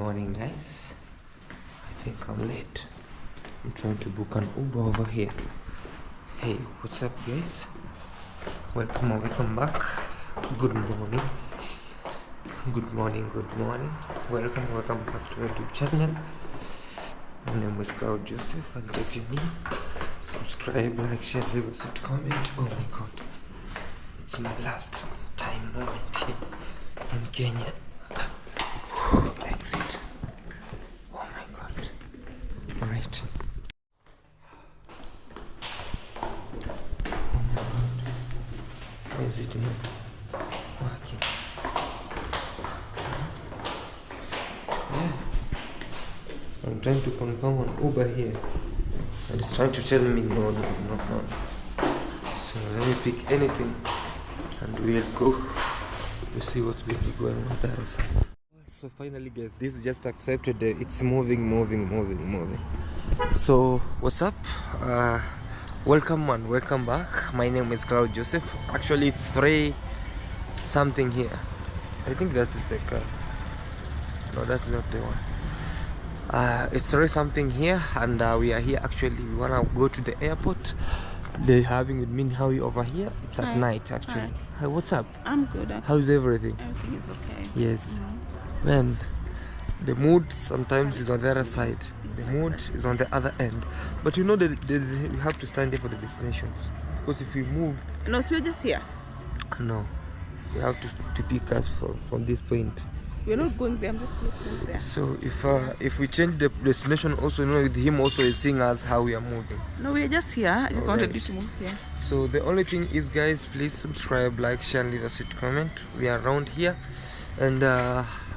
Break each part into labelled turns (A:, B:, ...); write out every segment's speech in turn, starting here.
A: morning, guys. I think I'm late. I'm trying to book an Uber over here. Hey, what's up, guys? Welcome back. Good morning. Welcome back to our YouTube channel. My name is Claude Joseph, and just you need subscribe, like, share, leave us a comment. Oh my god, it's my last time moment here in Kenya. Exit. Oh my god. Alright. Oh my god. Why is it not working? Yeah. I'm trying to confirm on Uber here, and it's trying to tell me no. So let me pick anything and we'll go. We'll see what's really going on the other side. So finally, guys, this just accepted. It's moving. So what's up? Welcome and welcome back. My name is Claude Joseph. Actually, it's 3 something here. I think that is the car. No, that's not the one. It's 3 something here, and we are here. Actually, we wanna go to the airport. They're having with me Howie over here. It's at night, actually. Hi, what's up?
B: I'm good.
A: How's everything?
B: Everything is okay.
A: Yes. Man, the mood sometimes is on the other side. The mood is on the other end. But you know that you have to stand there for the destinations. Because if you move...
B: No, so we're just here.
A: No. You have to pick us from this point.
B: We're not going there, I'm just listening there.
A: So if we change the destination also, you know, with him also is seeing us how we are moving.
B: No, we're just here. I just wanted you to move here.
A: So the only thing is, guys, please subscribe, like, share, and leave us a comment. We are around here, and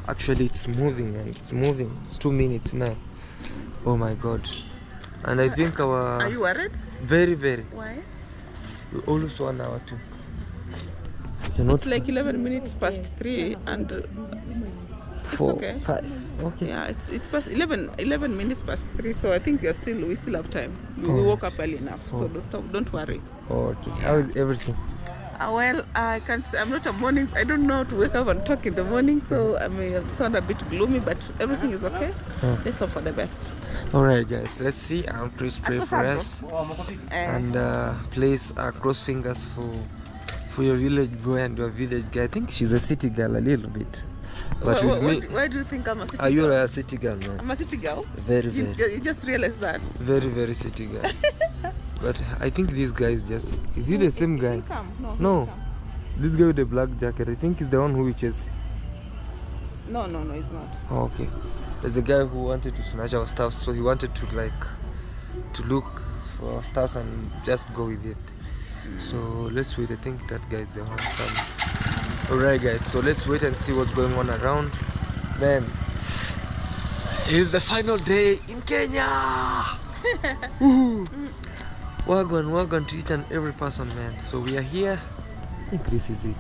A: actually it's moving, and it's moving. It's 2 minutes now. Oh my god. And I think our...
B: Are you worried?
A: Very.
B: Why?
A: We always 1 hour too.
B: It's like 11 minutes past 3 and
A: 4,
B: okay.
A: 5. Okay.
B: Yeah, it's past 11 minutes past 3, so I think we still have time. We woke up early enough, so don't worry.
A: Okay. How is everything?
B: Well, I'm not a morning. I don't know how to wake up and talk in the morning, so I may sound a bit gloomy, but everything is okay. Let's hope for the best.
A: All right, guys. Let's see. Please pray for us, and please cross fingers for your village boy and your village guy. I think she's a city girl a little bit. But with me,
B: why do you think I'm a city girl?
A: Are you a city girl, man?
B: I'm a city girl?
A: Very.
B: You just realized that?
A: Very city girl. But I think this guy is just... Is he the same guy? No. This guy with the black jacket, I think he's the one who we chased.
B: No, he's not.
A: Oh, okay. There's a guy who wanted to snatch our stuff, so he wanted to look for our stuff and just go with it. So let's wait. I think that guy is the one coming. Alright, guys, so let's wait and see what's going on around. Man, it's the final day in Kenya. Wagwan to each and every person, man. So we are here. I think this is it.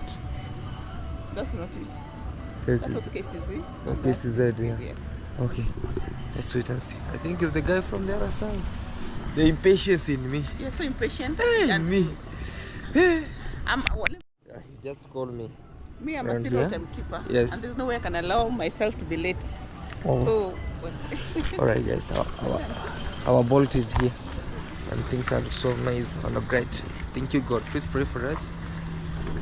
B: That's not it.
A: That
B: was KCZ.
A: Oh, KCZ, yeah. Okay, let's wait and see. I think it's the guy from the other side. The impatience in me.
B: You're so impatient.
A: Hey, me. Hey.
B: He
A: just called me.
B: Me, I'm a serial timekeeper.
A: Yes.
B: And there's no way I can allow myself to be late.
A: Oh.
B: So...
A: Alright, guys, our Bolt is here. And things are so nice and bright. Thank you, God. Please pray for us.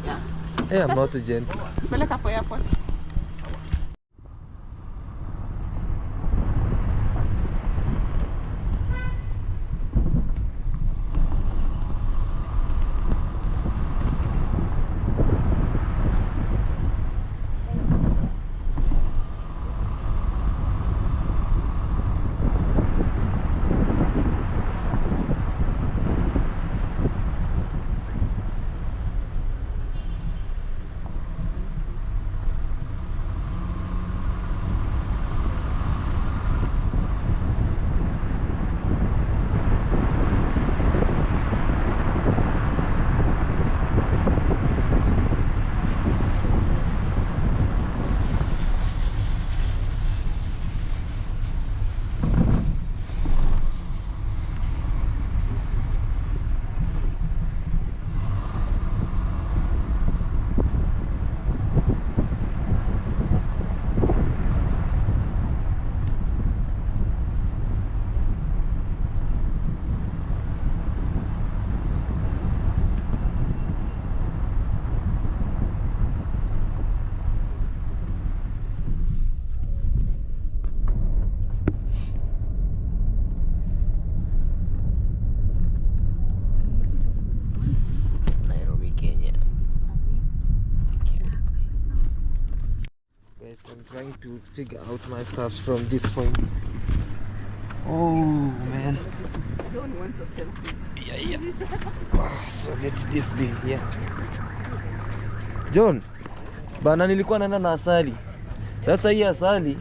B: Yeah.
A: Hey, I'm not a gentle.
B: Airport.
A: trying to figure out my stuffs from this point. Oh man.
B: John wants a selfie.
A: Yeah. So let's this be here. John, bana nilikuwa naenda na asali. Sasa hii asali,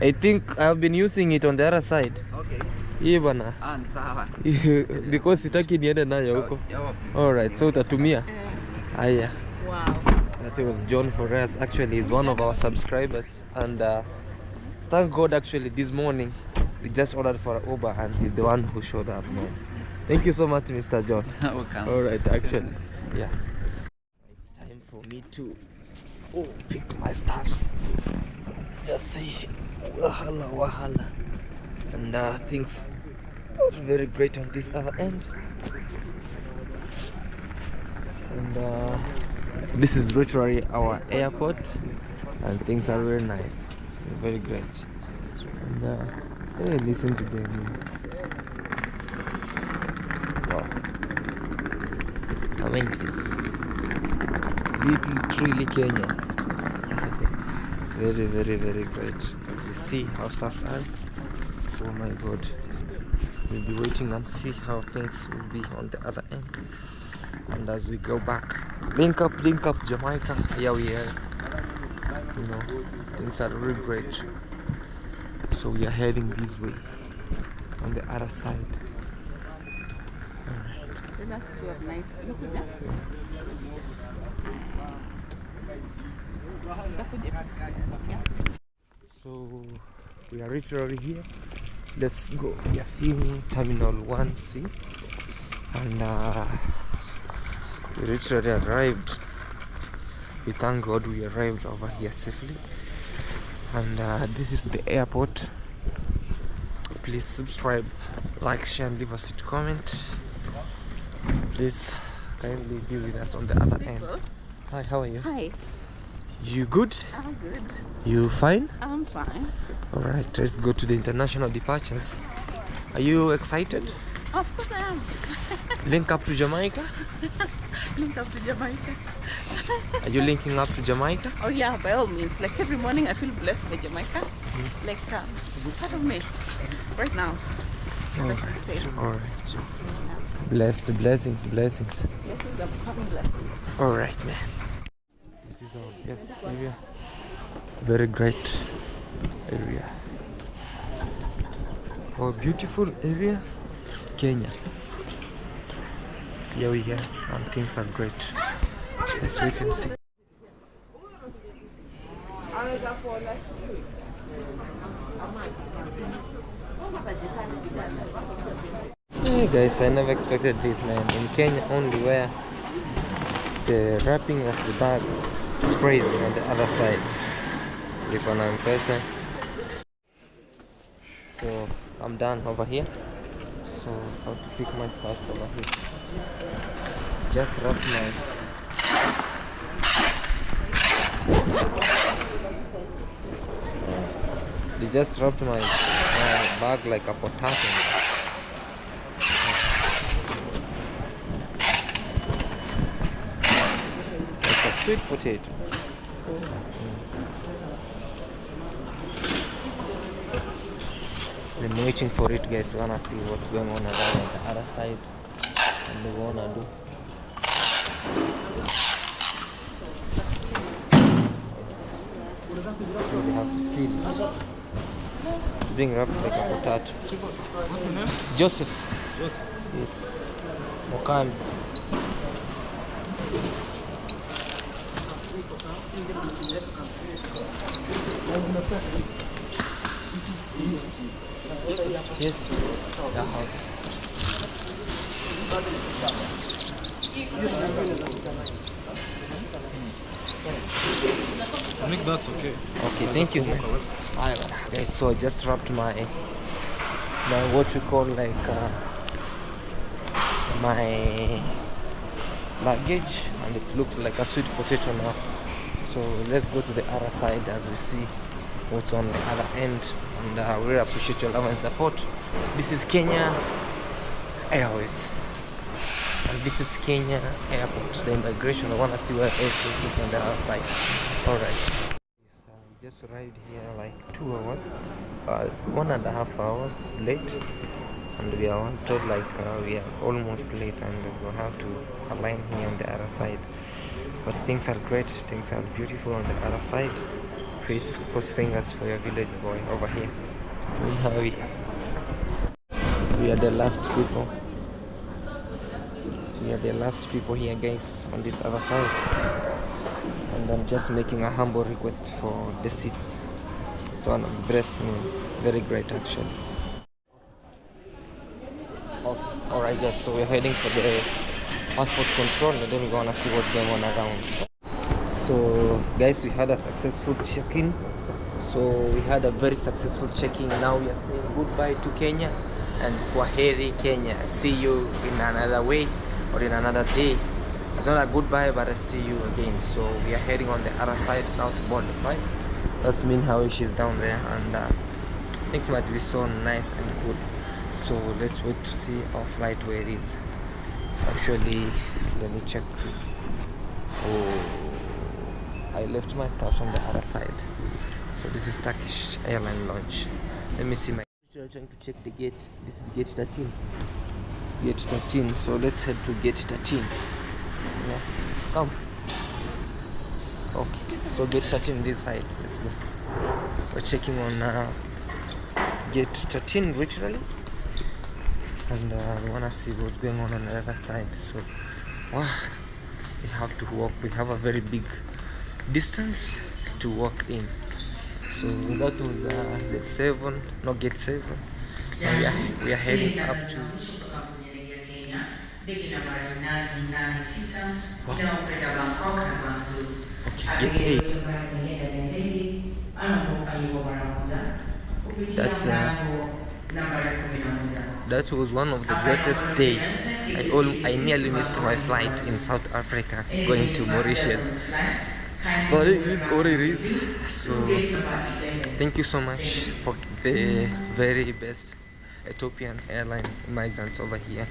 A: I think I've been using it on the other side.
C: Okay.
A: Hii bana.
C: Ni sawa.
A: Because sitaki niende nayo huko. Alright, so utatumia. Aya.
B: Wow.
A: That was John for us. Actually, he's one of our subscribers, and thank God, actually, this morning we just ordered for an Uber, and he's the one who showed up, man. Thank you so much, Mr. John.
C: Welcome.
A: All right, actually, yeah. It's time for me to pick my stuffs. Just say wahala, and things are very great on this other end. And this is literally our airport, and things are very nice, very great. And hey, listen to them. Wow, amazing. Little truly Kenya. Very, very, very great. As we see how stuff are. Oh my God. We'll be waiting and see how things will be on the other end. And as we go back, link up Jamaica. Here we are. You know, things are really great. So we are heading this way on the other side.
B: The last two are nice. Look at that. Yeah.
A: So we are literally here. Let's go. We are seeing Terminal 1C, and we literally arrived. We thank God we arrived over here safely. And this is the airport. Please subscribe, like, share, and leave us a comment. Please kindly be with us on the other end. Hi, how are you?
B: Hi.
A: You good?
B: I'm good.
A: You fine?
B: I'm fine.
A: Alright, let's go to the international departures. Are you excited?
B: Of course I am.
A: Link up to Jamaica?
B: Link up to Jamaica.
A: Are you linking up to Jamaica?
B: Oh yeah, by all means. Like every morning I feel blessed by Jamaica. Like it's part of me. Right now.
A: Alright. Blessed, blessings.
B: Blessings, I'm blessed.
A: Alright, man. This is our guest area. Very great area. Our beautiful area, Kenya. Here we are, and things are great. Let's wait and see. Hey guys, I never expected this, man. In Kenya only, where the wrapping of the bag is crazy on the other side. Click on M-Pesa. So I'm done over here. So how to pick my stuff over here? Just wrap my they just wrapped my bag like a potato. Like a sweet potato. I'm waiting for it, guys. We wanna see what's going on around on the other side, and we wanna do. They have to seal it. It's being wrapped like a potato.
D: What's your name?
A: Joseph.
D: Joseph.
A: Yes. Mokan. Yes.
D: I think that's okay.
A: Okay, thank you, man. Okay, so I just wrapped my what we call like my luggage, and it looks like a sweet potato now. So let's go to the other side as we see what's on the other end, and we really appreciate your love and support. This is Kenya Airways, and this is Kenya Airport, the immigration. I want to see where everything is on the other side. All right. So just arrived here like 2 hours, 1.5 hours late, and we are told like we are almost late and we'll have to align here on the other side. But things are great, things are beautiful on the other side. Please cross fingers for your village boy over here. We are the last people. We are the last people here, guys, on this other side. And I'm just making a humble request for the seats. It's one of the best, very great actually. Alright guys, so we're heading for the passport control and then we're gonna see what's going on around. So guys, we had a successful check-in. So we had a very successful check-in. Now we are saying goodbye to Kenya and kwaheri Kenya. See you in another way or in another day. It's not a goodbye, but I see you again. So we are heading on the other side now to Bole, right? That's mean how she's down there, and things might be so nice and good. So let's wait to see our flight where it is. Actually, let me check. Oh, I left my stuff on the other side. So this is Turkish airline lounge. Let me see my. Trying to check the gate. This is gate 13. Gate 13. So let's head to gate 13. Yeah. Come. Okay. So gate 13 this side. Let's go. We're checking on gate 13 literally, and we wanna see what's going on the other side. So, wow, we have to walk. We have a very big distance to walk in. So that was gate 7, not gate 7. Now we are heading up to. Wow. Okay, gate 8. That was one of the greatest day. I nearly missed my flight in South Africa going to Mauritius. But it is what it is. So thank you so much for the very best Ethiopian airline migrants over here,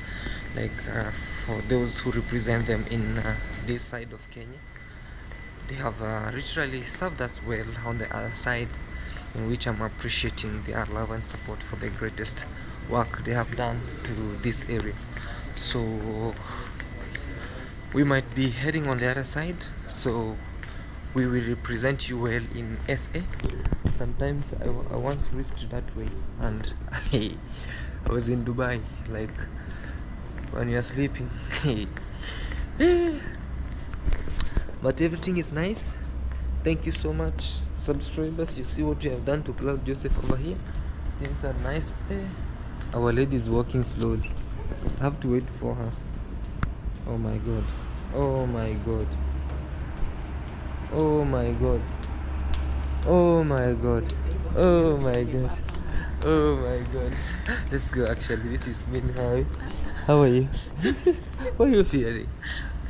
A: like for those who represent them in this side of Kenya. They have literally served us well on the other side, in which I'm appreciating their love and support for the greatest work they have done to this area. So we might be heading on the other side, so we will represent you well in SA. Sometimes I once risked that way, and I was in Dubai, like when you're sleeping. But everything is nice. Thank you so much, subscribers. You see what you have done to Claude Joseph over here. Things are nice. Our lady is walking slowly. I have to wait for her. Oh my god. Oh my god. Oh my god. Oh my god. Oh my god. Oh my god. Let's go. Actually, this is Min. How are you? What are you fearing?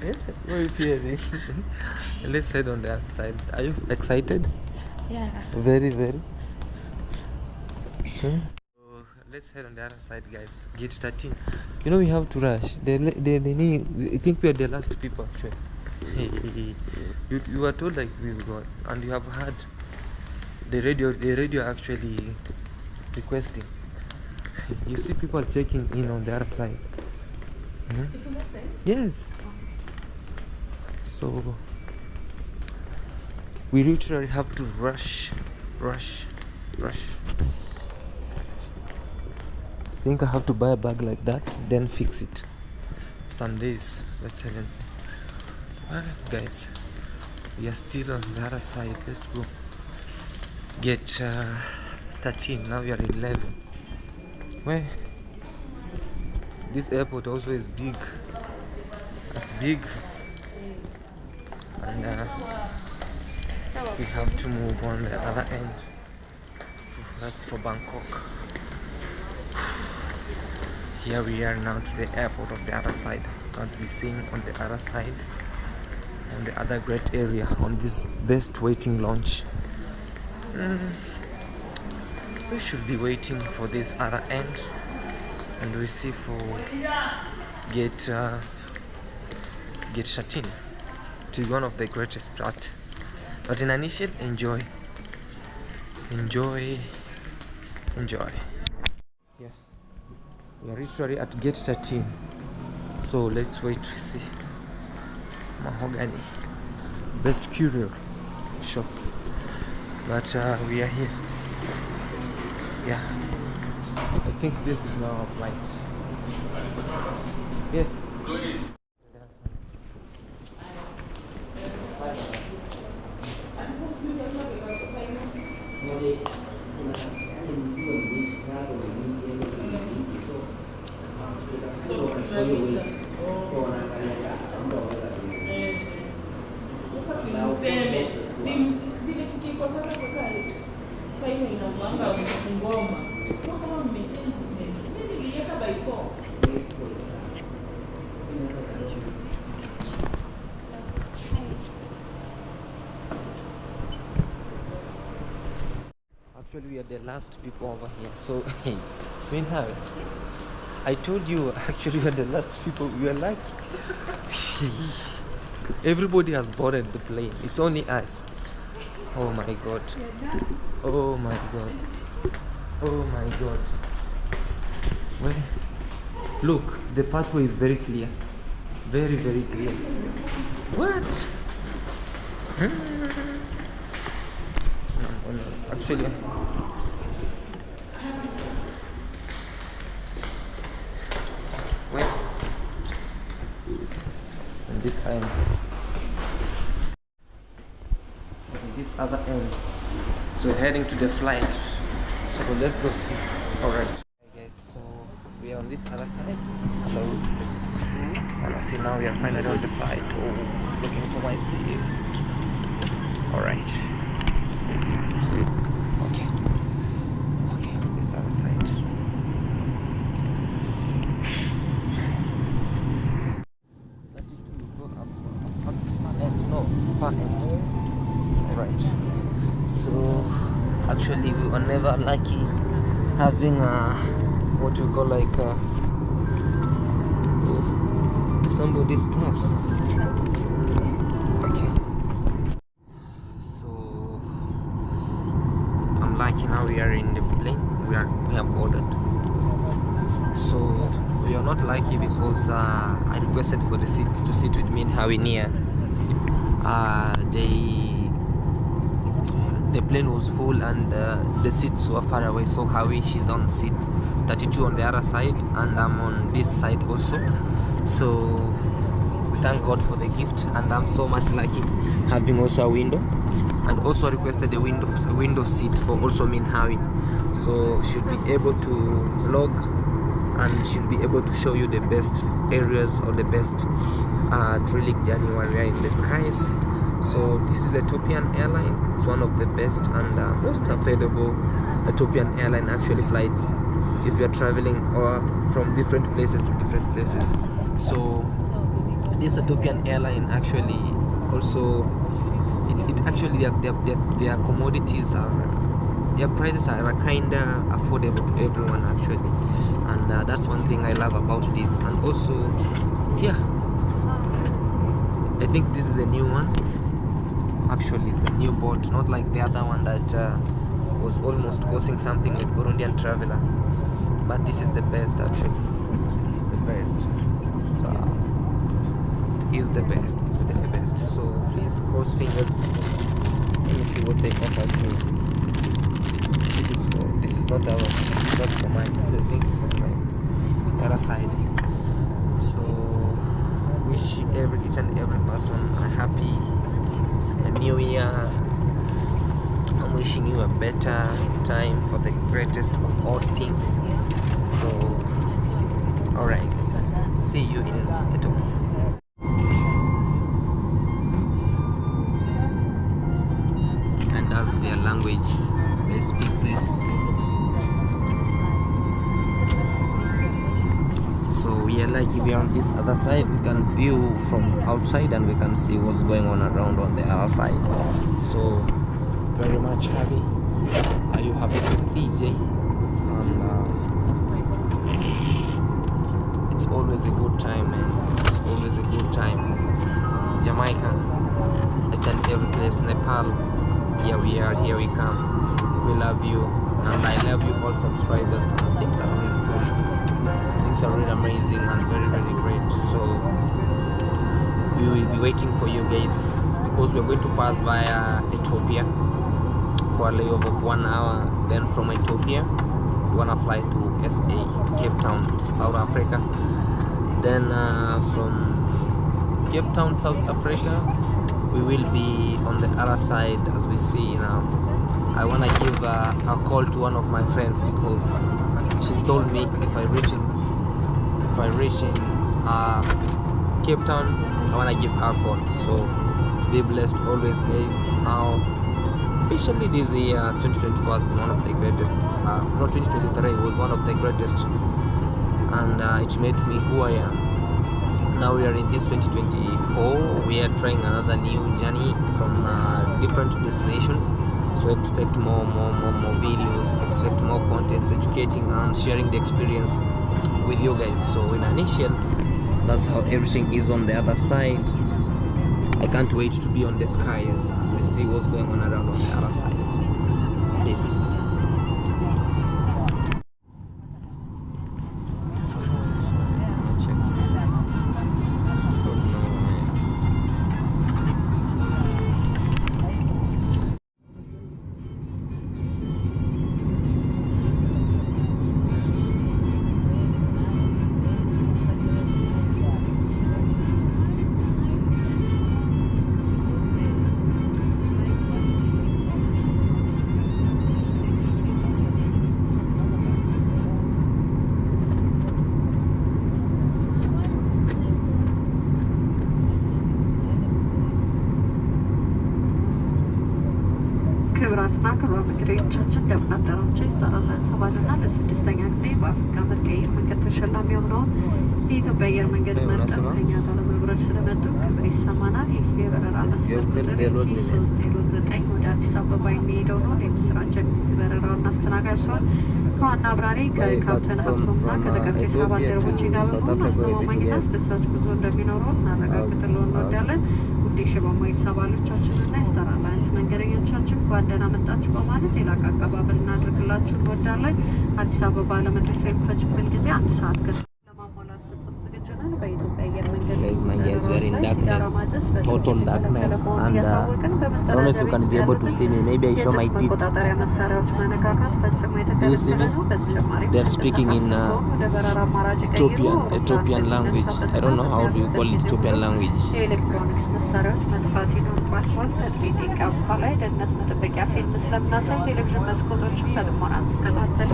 A: What are you fearing? Let's head on the outside. Are you excited?
B: Yeah.
A: Very, very. So let's head on the other side, guys. Gate 13. You know we have to rush. They need. I think we are the last people actually. You were told like we will go, and you have heard the radio actually requesting. You see people checking in on the other side.
B: It's on that side?
A: Yes. So we literally have to rush. I think I have to buy a bag like that, then fix it. Some days, let's head and see. Well, guys, we are still on the other side. Let's go. Gate 13. Now we are 11. Well, this airport also is big. It's big, and we have to move on the other end. That's for Bangkok. Here we are now to the airport of the other side. I'll be seeing on the other side, and the other great area on this best waiting lounge. We should be waiting for this other end, and we see for gate 13 to be one of the greatest part. But in initial, enjoy. enjoy. Yeah, we are literally at gate 13, so let's wait to see mahogany best curio shop, but we are here. Yeah, I think this is now our flight. Yes. Actually, we are the last people over here, so hey, I told you, actually we are the last people. We are lucky. Everybody has boarded the plane. It's only us. Oh my god. Oh my god. Oh my god. Well, look, the pathway is very clear. Very, very clear. What? No, actually. Wait. On this end. On this other end. So we're heading to the flight. So let's go see. Alright. Guys, so we are on this other side. Hello. And I see now we are finally on the flight. Oh, looking for my seat. Alright. Okay. Okay, on this other side. Far end. Alright. So actually we were never lucky having what we call like somebody's stuffs. Okay. So I'm lucky now we are in the plane. We have boarded. So we are not lucky because I requested for the seats to sit with me in Hawi near. The plane was full and the seats were far away, so Hawi, she's on seat 32 on the other side and I'm on this side also. So we thank God for the gift, and I'm so much lucky having also a window, and also requested a window seat for also me and Hawi, so she'll be able to vlog and she'll be able to show you the best areas or the best drilling journey while we are in the skies. So this is Ethiopian airline. It's one of the best and most affordable Ethiopian airline actually flights if you're traveling or from different places to different places. So this Ethiopian airline actually also it actually their commodities are, their prices are kinda affordable to everyone actually, and that's one thing I love about this. And also, yeah, I think this is a new one. Actually, it's a new boat, not like the other one that was almost causing something with Burundian traveler. But this is the best actually. It's the best. So it is the best. It's the best. So please cross fingers. Let me see what they offer us here. This is not ours. It's not for mine. I think it's for my other side. So wish each and every person a happy new year. I'm wishing you a better time for the greatest of all things. So alright guys, see you in Ethiopia. And that's their language, they speak this. So we are lucky we are on this other side. We can view from outside and we can see what's going on around on the other side. So very much happy. Are you happy to see Jay? And it's always a good time, man. It's always a good time. Jamaica, I tell every place, Nepal, here we are, here we come. We love you, and I love you all subscribers. And things are really cool. Things are really amazing and very, very great. So we will be waiting for you guys, because we're going to pass via Ethiopia for a layover of 1 hour. Then from Ethiopia we wanna fly to SA, to Cape Town, South Africa. Then from Cape Town, South Africa, we will be on the other side. As we see now, I wanna give a call to one of my friends, because she's told me if I reach in Cape Town, I wanna give her a call. So be blessed always, guys. Now officially this year 2024 has been one of the greatest, not 2023 was one of the greatest, and it made me who I am. Now we are in this 2024, we are trying another new journey from different destinations. So expect more videos, expect more contents, educating and sharing the experience with you guys. So in a nutshell, that's how everything is on the other side. I can't wait to be on the skies and we see what's going on around on the other side. This.
C: ክብራትና ክብራን እንግዶቻችን እንደምን አደራችሁ። ይስጠራለን ሰባልና ለስድስተኛ ጊዜ በአፍሪካ ምርጥ የአየር መንገድ ተሸላሚ የሆነውን የኢትዮጵያ አየር መንገድ መርጠን ከኛ ጋር ለመብረር ስለመጡ ክብር ይሰማናል። ይህ የበረራ መስመር ቁጥር 309 ወደ አዲስ አበባ የሚሄደው ነው። የምስራች በረራውን አስተናጋጅ ሲሆን ከዋና አብራሪ ከካፕተን ሀብቶምና ከተቀሪ ስራ ባልደረቦች ጋር በመሆን አስተማማኝና አስደሳች ጉዞ እንደሚኖረው እናረጋግጥልዎን እንወዳለን። ውድ የሸባማዊ አባሎቻችንና ይስጠራለን መንገደኞቻችን እንኳን ደህና መጣችሁ በማለት የላቀ አቀባበል እናደርግላችሁ እንወዳለን። አዲስ አበባ ለመድረስ የሚፈጅብን ጊዜ 1 ሰዓት ለማሟላት ፍጹም ዝግጁ ነን። በኢትዮጵያ አየር መንገድ
A: is very in darkness, total darkness, and I don't know if you can be able to see me. Maybe I show my teeth. Do you see me? They're speaking in Ethiopian language. I don't know how do you call it Ethiopian language.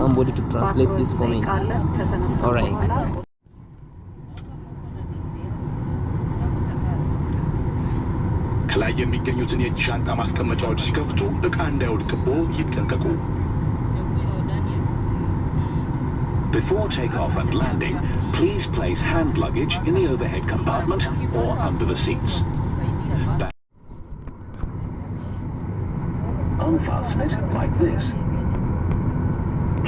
A: Somebody to translate this for me. Alright.
E: ከላይ የሚገኙትን የእጅ ሻንጣ ማስቀመጫዎች ሲከፍቱ ዕቃ እንዳይወድቅቦ ይጠንቀቁ። Before takeoff and landing, please place hand luggage in the overhead compartment or under the seats. Unfasten it like this.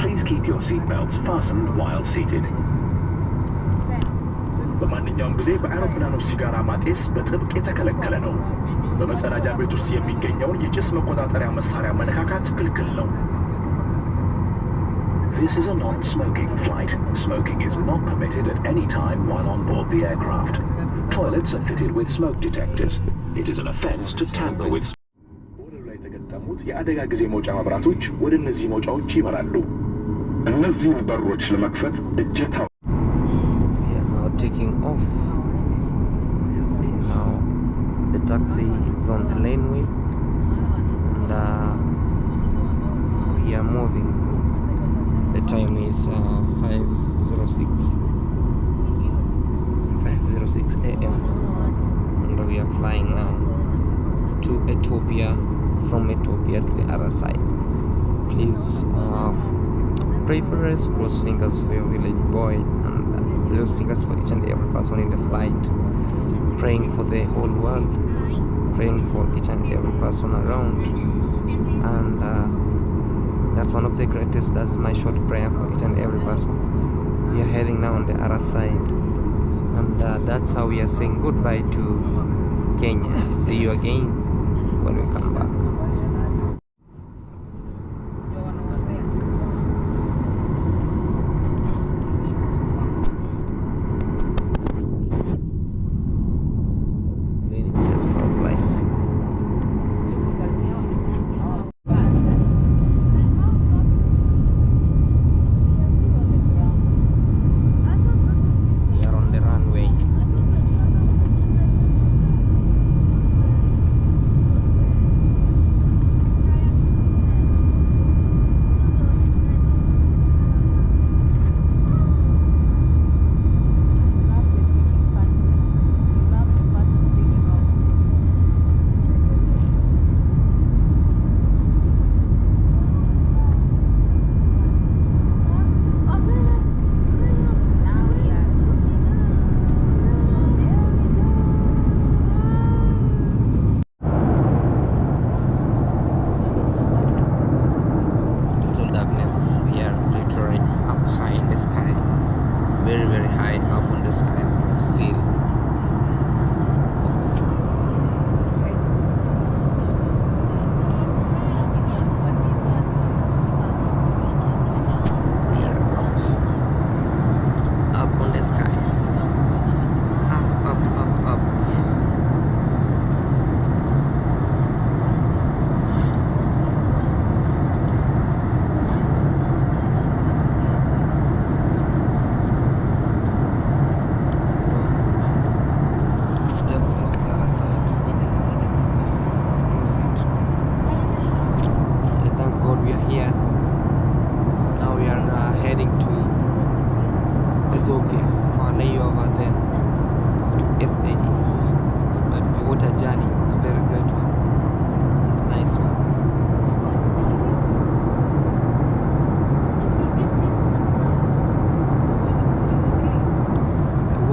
E: Please keep your seat belts fastened while seated. በማንኛውም ጊዜ በአውሮፕላኖች ሲጋራ ማጤስ በጥብቅ የተከለከለ ነው። በመጸዳጃ ቤት ውስጥ የሚገኘውን የጭስ መቆጣጠሪያ መሳሪያ መነካካት ክልክል ነው። This is a non-smoking flight. Smoking is not permitted at any time while on board the aircraft. Toilets are fitted with smoke detectors. It is an offense to tamper with. ቦሌ ላይ የተገጠሙት የአደጋ ጊዜ መውጫ መብራቶች ወደ እነዚህ መውጫዎች ይመራሉ። እነዚህን በሮች ለመክፈት እጀታው
A: taking off. You see now the taxi is on the laneway and we are moving. The time is 5:06 a.m. and we are flying now to Ethiopia, from Ethiopia to the other side. Please pray for us, cross fingers for your village boy, and close fingers for each and every person in the flight, praying for the whole world, praying for each and every person around, and that's one of the greatest. That's my short prayer for each and every person. We are heading now on the other side, and that's how we are saying goodbye to Kenya. See you again when we come back.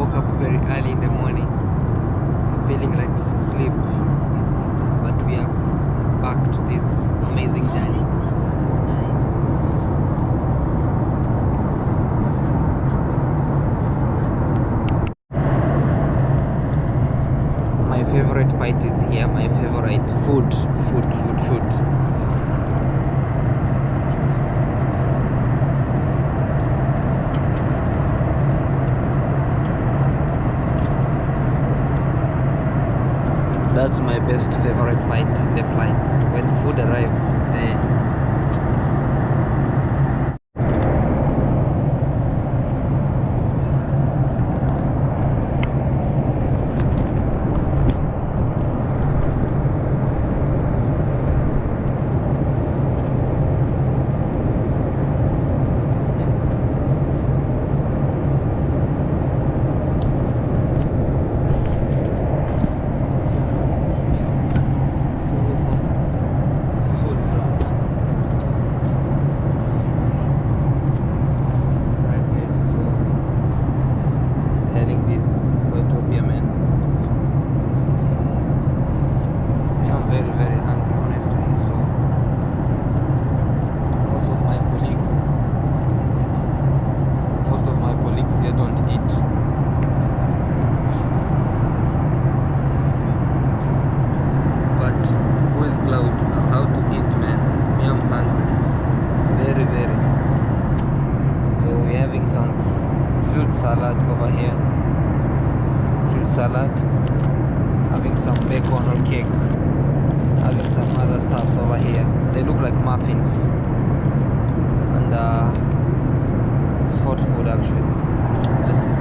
A: woke up very early in the morning. I'm feeling like so sleep, but we are back to this amazing journey. My favorite bite is here. My favorite food. That's my best favorite bite in the flight when food arrives. Salad over here, fruit salad, having some bacon or cake, having some other stuffs over here. They look like muffins, and it's hot food actually. Let's see.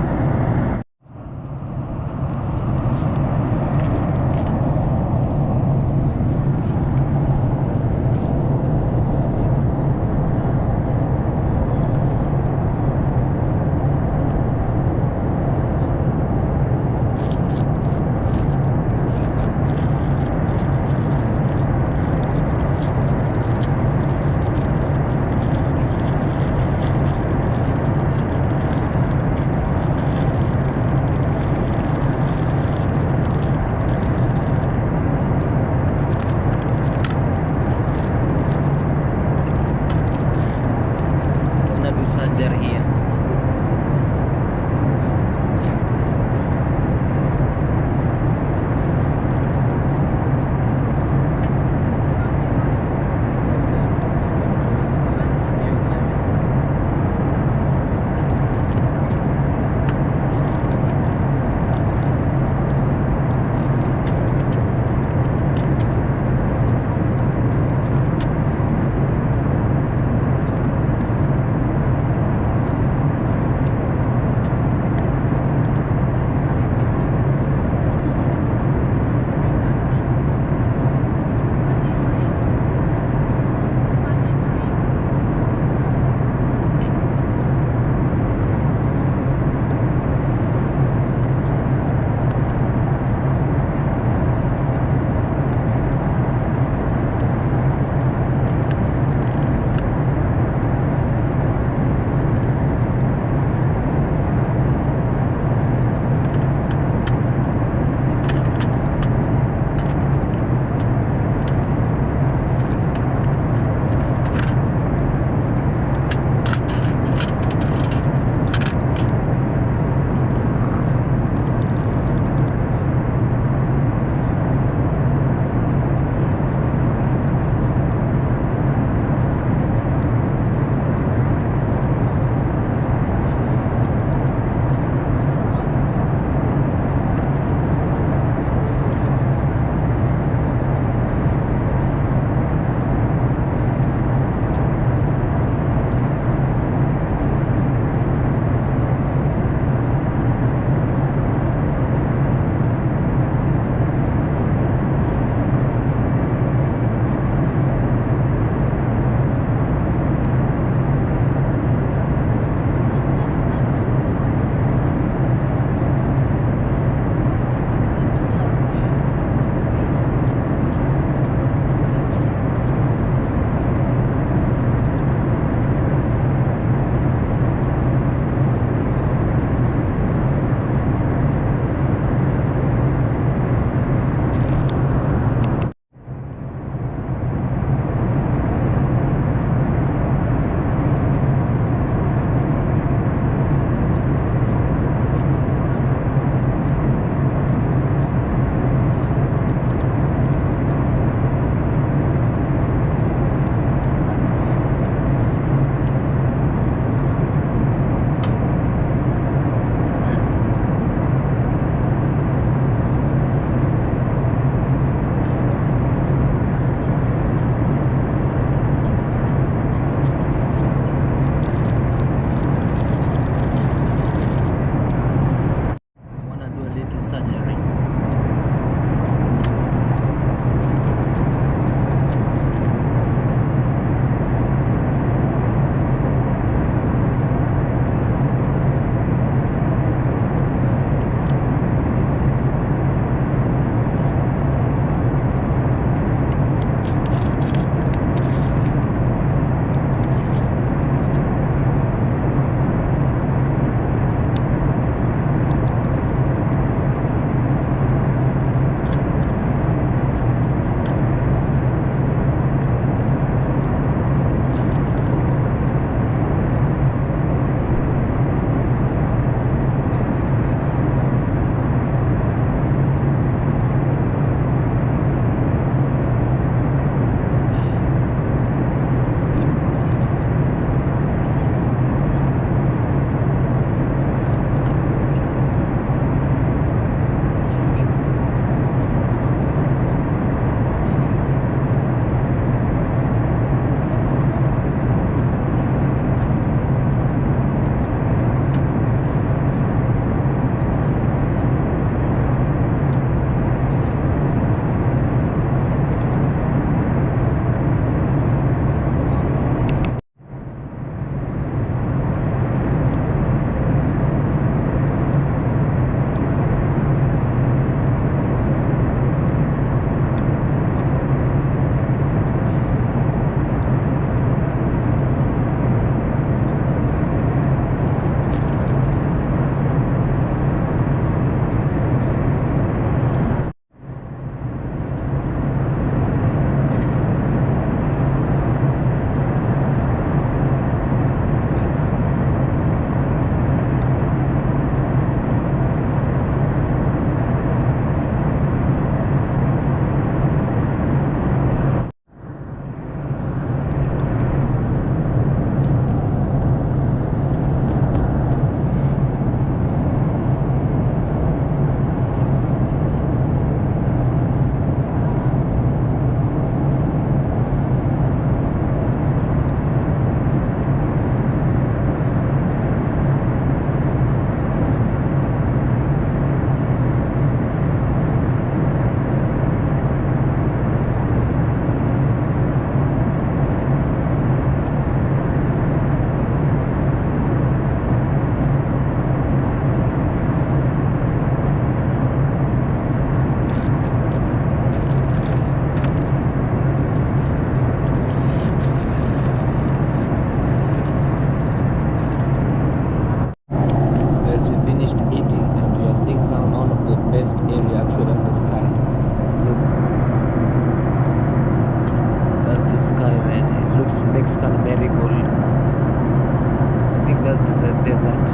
A: Mexican marigold. I think that's the desert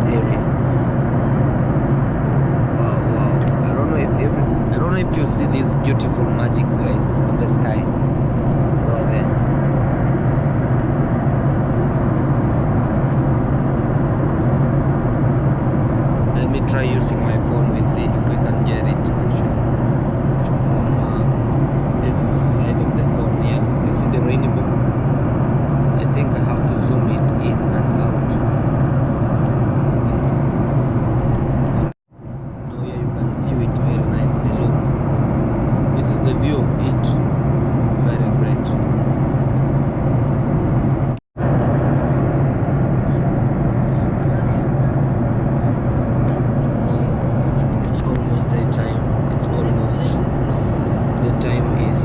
A: area. Wow. I don't know if you see this beautiful magic place in the sky over there. Let me try using my phone. We see if we can get it actually from this side of the phone. Yeah, you see the rainbow. I think I have to zoom it in and out. Now here you can view it very nicely. Look, this is the view of it. Very great. It's almost daytime. It's almost. The time is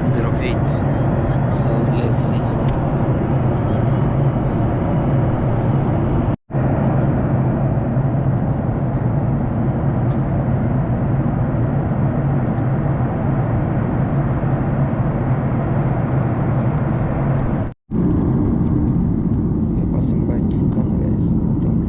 A: 6:08. So let's see. We're passing by Turkana, guys, I think.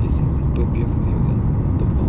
A: This is Ethiopia for you guys. Ethiopia.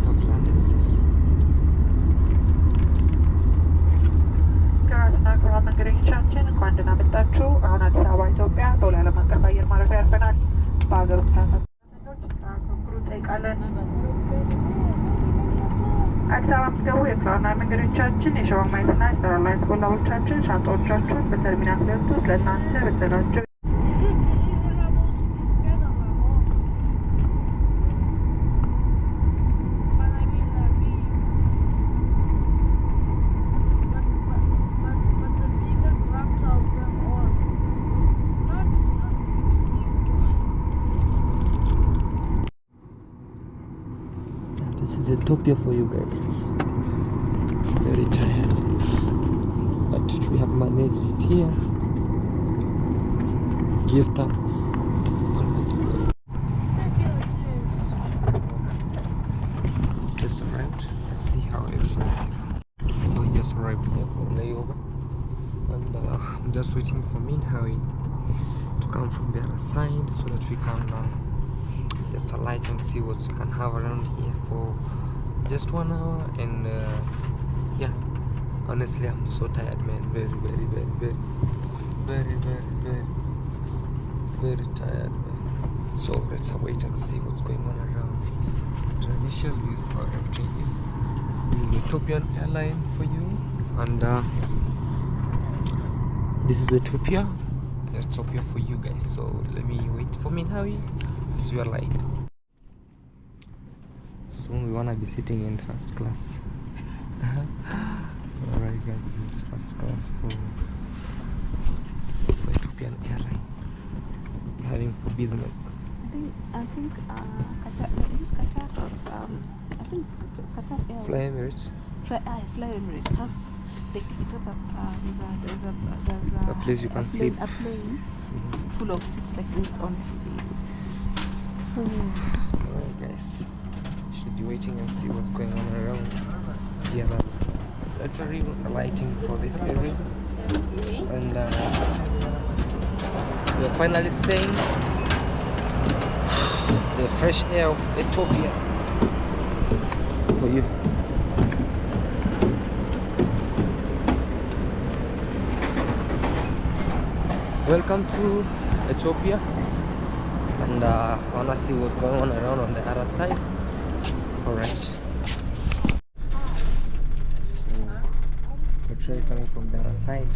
A: I've landed safely.
C: ክቡራትና ክቡራን መንገደኞቻችን እንኳን ደህና መጣችሁ። አሁን አዲስ አበባ ኢትዮጵያ ቦሌ ዓለም አቀፍ አየር ማረፊያ ያርፈናል። በሀገሩም ሰዓት አክብሩ እንጠይቃለን። አዲስ አበባ የምትገቡ የክላውድና መንገደኞቻችን የሸዋ ማየትና የስታር አላይንስ ኮላቦቻችን ሻንጣዎቻችሁን በተርሚናል 2 ውስጥ ለእናንተ በተዘጋጀው
A: This is Ethiopia for you guys. Very tired, but we have managed it here. Give thanks. Almighty God. Just arrived. Let's see how everything is. So we just arrived here for layover, and I'm just waiting for Minhawi to come from the other side so that we can just alight and see what we can have around here for just 1 hour. And yeah, honestly I'm so tired, man. Very tired, man. So let's wait and see what's going on around. Initially, this is how everything is. This is Ethiopian airline for you, and This is Ethiopia. Ethiopia for you guys. So let me wait for me now. As we are late. Soon we wanna be sitting in first class. Alright guys, this is first class for Ethiopian airline. Having for business.
B: I think Qatar, is it Qatar or I think Qatar Airways.
A: Fly Emirates.
B: Fly Emirates has like it has there's
A: A place you can sleep.
B: A plane full of seats like this on.
A: Alright guys, should be waiting and see what's going on around here. Literally lighting for this area, and we're finally seeing the fresh air of Ethiopia for you. Welcome to Ethiopia, and I wanna see what's going on around on the other side. Alright, so coming from the other side,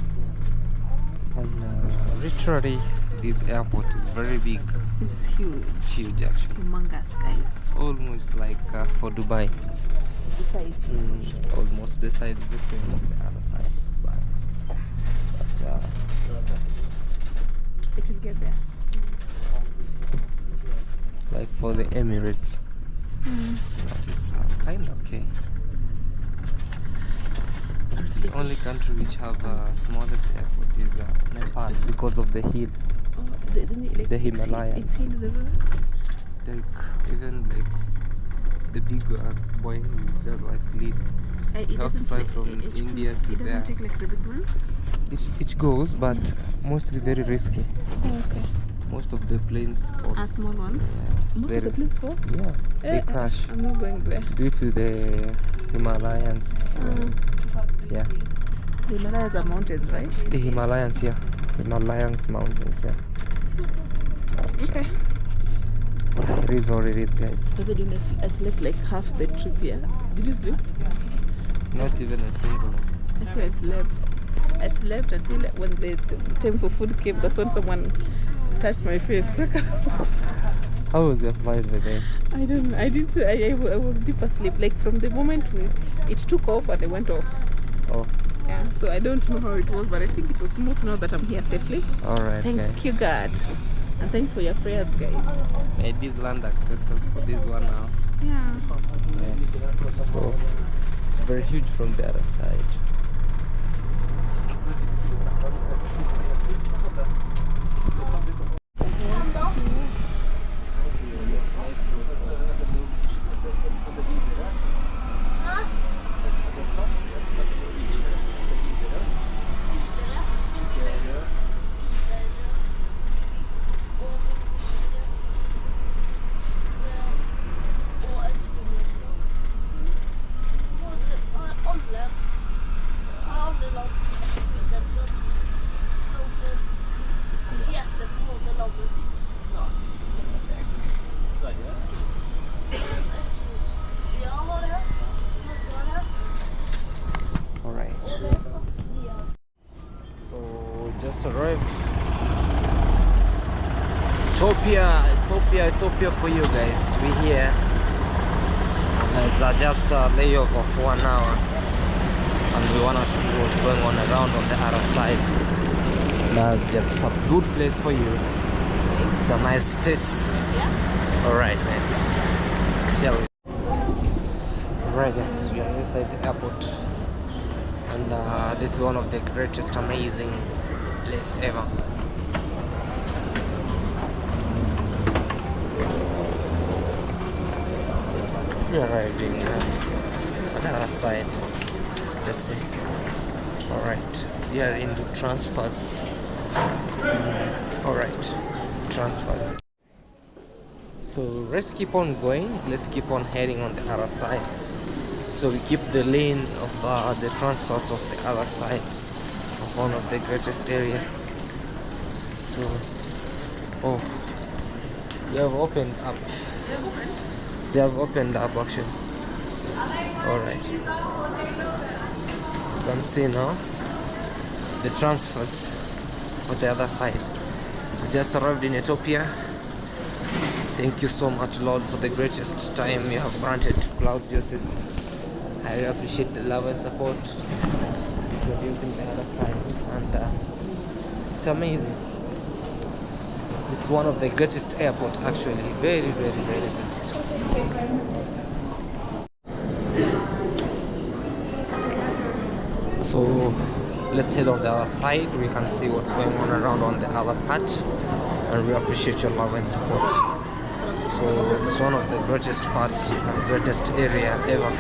A: and literally this airport is very big.
B: It's huge.
A: It's huge actually.
B: Humongous, guys.
A: It's almost like for Dubai. Almost the side the same on the other side of Dubai. But
B: it will get there.
A: like for the Emirates, that is kind of okay. The only country which have smallest airport is Nepal because of the hills.
B: Oh,
A: The Himalayas.
B: It's hills everywhere.
A: Like even like the big Boeing is just like little.
B: It
A: You have to
B: doesn't
A: fly
B: take-
A: from
B: it-
A: India to
B: It
A: there.
B: doesn't take like the big ones.
A: It goes, but mostly very risky.
B: Oh, okay.
A: Most of the planes fall.
B: Small ones.
A: Yeah, it's
B: Most
A: very,
B: of the planes fall.
A: yeah, they crash
B: I'm not going there.
A: due to the Himalayas. Yeah,
B: The Himalayas are mountains, right?
A: the Himalayas, yeah, Himalayas mountains, yeah.
B: Okay.
A: It is what it is, guys.
B: So they didn't. I slept like half the trip here. Did you sleep?
A: Not even a single one.
B: I said I slept. I slept until when the time for food came. That's when someone touched my face.
A: How was your flight today?
B: I don't know. I didn't. I was deep asleep. Like from the moment it took off and I went off.
A: Oh,
B: Yeah. So I don't know how it was, but I think it was smooth now that I'm here safely.
A: alright,
B: Thank
A: guys.
B: you, God, and thanks for your prayers, guys.
A: May this land accept us for this one now.
B: Yeah.
A: Yes. So it's very huge from the other side. Alright. So just arrived. Ethiopia for you guys. We're here. It's just a layover for 1 hour, and we wanna see what's going on around on the other side. That's just a good place for you. It's a nice place.
B: Yeah.
A: Alright, man. Shall we? Alright, guys, we are inside the airport, and this is one of the greatest, amazing place ever. We are arriving at the other side. Let's see. Alright, we are into transfers. Alright, transfers. So let's keep on going. Let's keep on heading on the other side. So we keep the lane of the transfers of the other side of one of the greatest area. So, oh, they have opened up. They have opened up actually. Alright. You can see now the transfers. on the other side. We just arrived in Ethiopia. Thank you so much, Lord, for the greatest time you have granted to Claude Joseph. I really appreciate the love and support producing the other side, and it's amazing. It's one of the greatest airport, actually. Very, very, very best. So let's head on the other side. We can see what's going on around on the other part, and we appreciate your love and support. So it's one of the greatest parts and greatest area ever.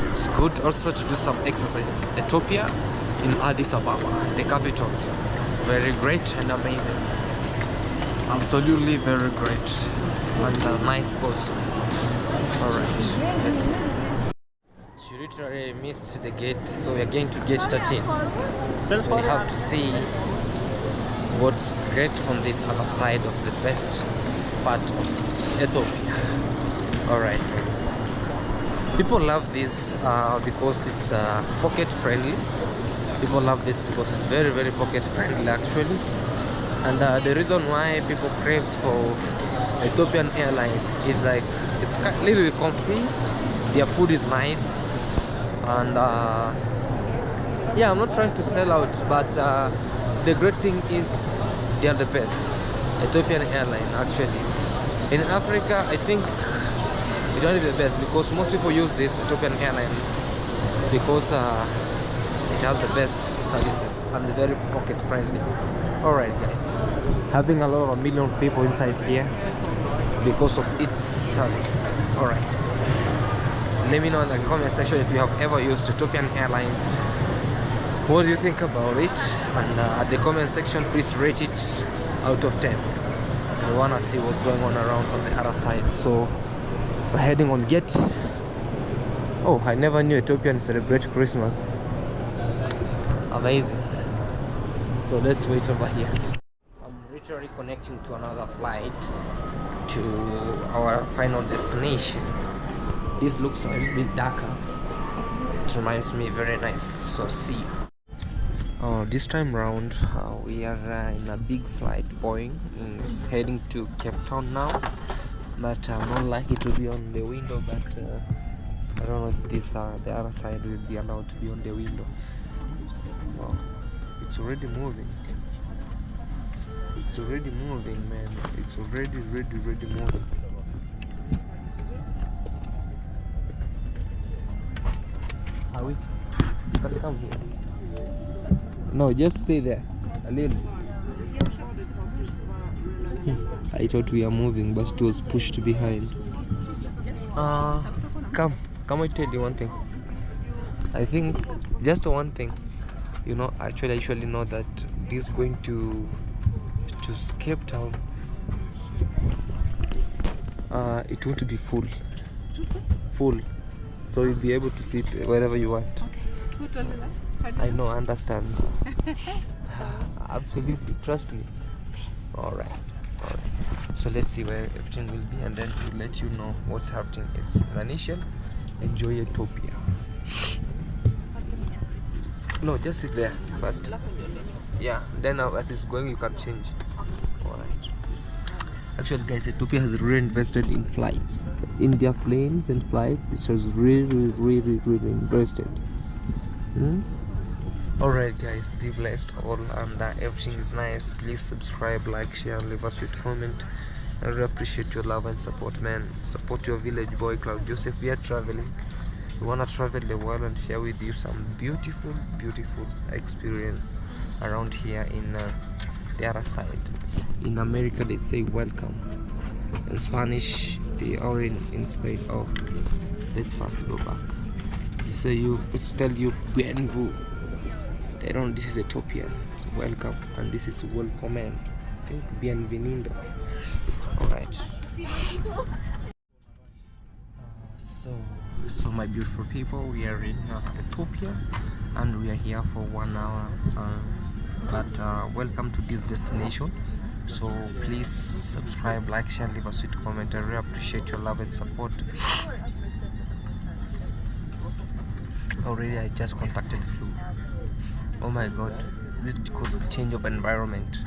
A: It's good also to do some exercise. Ethiopia in Addis Ababa, the capital. Very great and amazing. Absolutely very great and nice also. Alright, let's see. She literally missed the gate, so we're going to gate 13. So we have to see what's great on this other side of the best part of Ethiopia. Alright. People love this because it's pocket friendly. People love this because it's very, very pocket friendly actually. And the reason why people craves for Ethiopian airline is like it's a little comfy, their food is nice, and yeah, I'm not trying to sell out, but the great thing is they are the best Ethiopian airline actually. In Africa, I think it's only the best because most people use this Ethiopian airline because it has the best services and very pocket friendly. Alright guys, having a lot of million people inside here because of its service. Alright, let me know in the comment section if you have ever used Ethiopian airline. What do you think about it? And at the comment section, please rate it out of 10. We wanna see what's going on around on the other side. So we're heading on gate. Oh, I never knew Ethiopians celebrate Christmas. Amazing. So let's wait over here. I'm literally connecting to another flight to our final destination. This looks a bit darker. It reminds me very nice. So see you. This time round we are in a big flight, Boeing, heading to Cape Town now. But I'm not likely to be on the window, but I don't know if this the other side will be allowed to be on the window. Wow, it's already moving. It's already moving, man. It's already moving. Are we? You can come here. No, just stay there a little. I thought we are moving, but it was pushed behind. Come I tell you one thing. I think just one thing. You know, actually I usually know that this is going to Cape Town. It won't be full. So you'll be able to sit wherever you want.
B: Okay. Who told you that?
A: I know, I understand. Absolutely, trust me. Alright. So let's see where everything will be, and then we'll let you know what's happening. It's initial. Enjoy Ethiopia. No, just sit there first. Yeah, then as it's going you can change. Alright. Actually guys, Ethiopia has really invested in flights. In their planes and flights, it was really invested. Alright guys, be blessed all, and everything is nice. Please subscribe, like, share, and leave us with comment. I really appreciate your love and support, man. Support your village boy Claude Joseph. We are traveling. We want to travel the world and share with you some beautiful experience around here in the other side. In America they say welcome. In Spanish they are in Spain. Oh, let's first go back. You say tell you bienvenue. They don't. This is Ethiopian. It's welcome, and this is welcome. I think bienvenido. All right. So my beautiful people, we are in Ethiopia, and we are here for 1 hour. But welcome to this destination. So please subscribe, like, share, leave a sweet comment. I really appreciate your love and support. already I just contacted flu. Oh my god, this is because of the change of environment.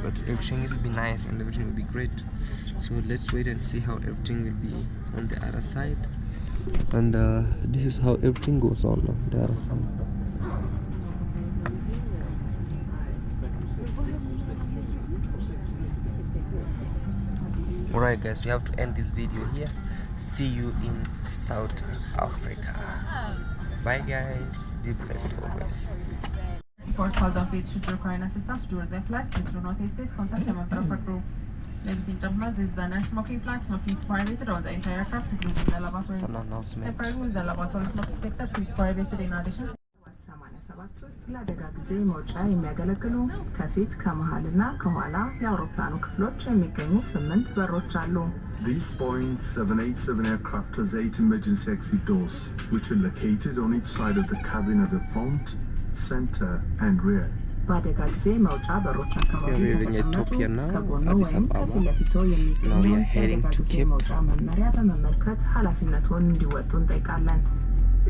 A: But everything will be nice and everything will be great. So let's wait and see how everything will be on the other side. And this is how everything goes on the other side. Alright guys, we have to end this video here. See you in South Africa. Bye guys, be blessed always.
F: For cause of it should require assistance towards the flight, please do not hesitate, contact a member of our crew. Ladies and gentlemen, this is the non-smoking flight. Smoking is prohibited on the entire aircraft, including the lavatory.
A: It's an announcement.
F: Separate with the lavatory smoke detector is prohibited in addition. ለአደጋ ጊዜ መውጫ የሚያገለግሉ ከፊት ከመሃልና ከኋላ የአውሮፕላኑ ክፍሎች የሚገኙ 8 በሮች አሉ።
G: These Boeing 787 aircraft has 8 emergency exit doors, which are located on each side of the cabin at the front, center, and rear.
F: በአደጋ ጊዜ መውጫ በሮች አካባቢ
A: Ethiopia now,
F: ከጎኑ
A: Addis
F: ወይም
A: Ababa.
F: ከፊት ለፊቱ
A: Now we
F: የሚገኙ
A: are heading
F: የአደጋ
A: to
F: ጊዜ
A: Cape
F: መውጫ መመሪያ በመመልከት ኃላፊነቱን እንዲወጡ እንጠይቃለን።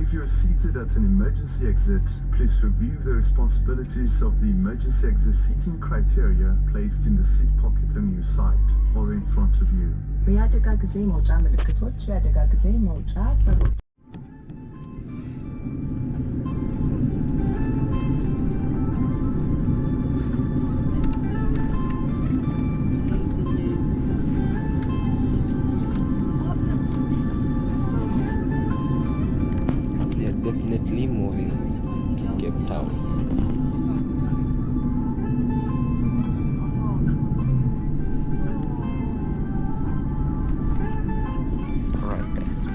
G: If you are seated at an emergency exit, please review the responsibilities of the emergency exit seating criteria placed in the seat pocket on your side or in front of you.
F: የአደጋ ጊዜ መውጫ ምልክቶች የአደጋ ጊዜ መውጫ በሮች
A: Definitely moving to Cape Town. Alright guys.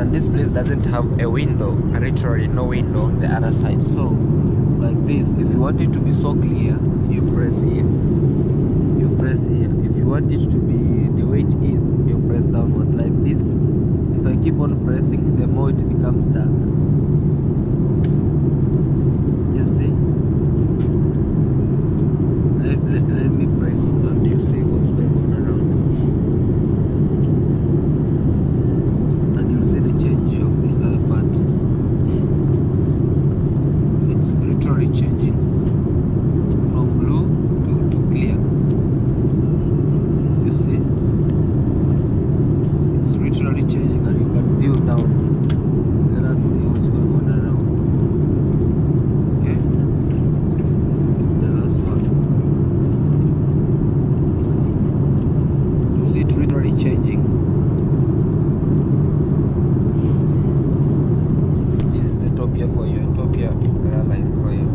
A: and this place doesn't have a window, literally no window on the other side. So like this, if you want it to be so clear, you press here, you press here. If you want it to be the way it is, you press downwards like this. If I keep on pressing, the more it becomes dark. You see? Let me press and you see what's going on around. And you'll see the change of this other part. It's literally changing from blue to clear. You see? It's literally changing, and you can view down. Let us see what's going on around. Okay? The last one. You see it literally changing. This is Ethiopia for you. Ethiopia airline for you.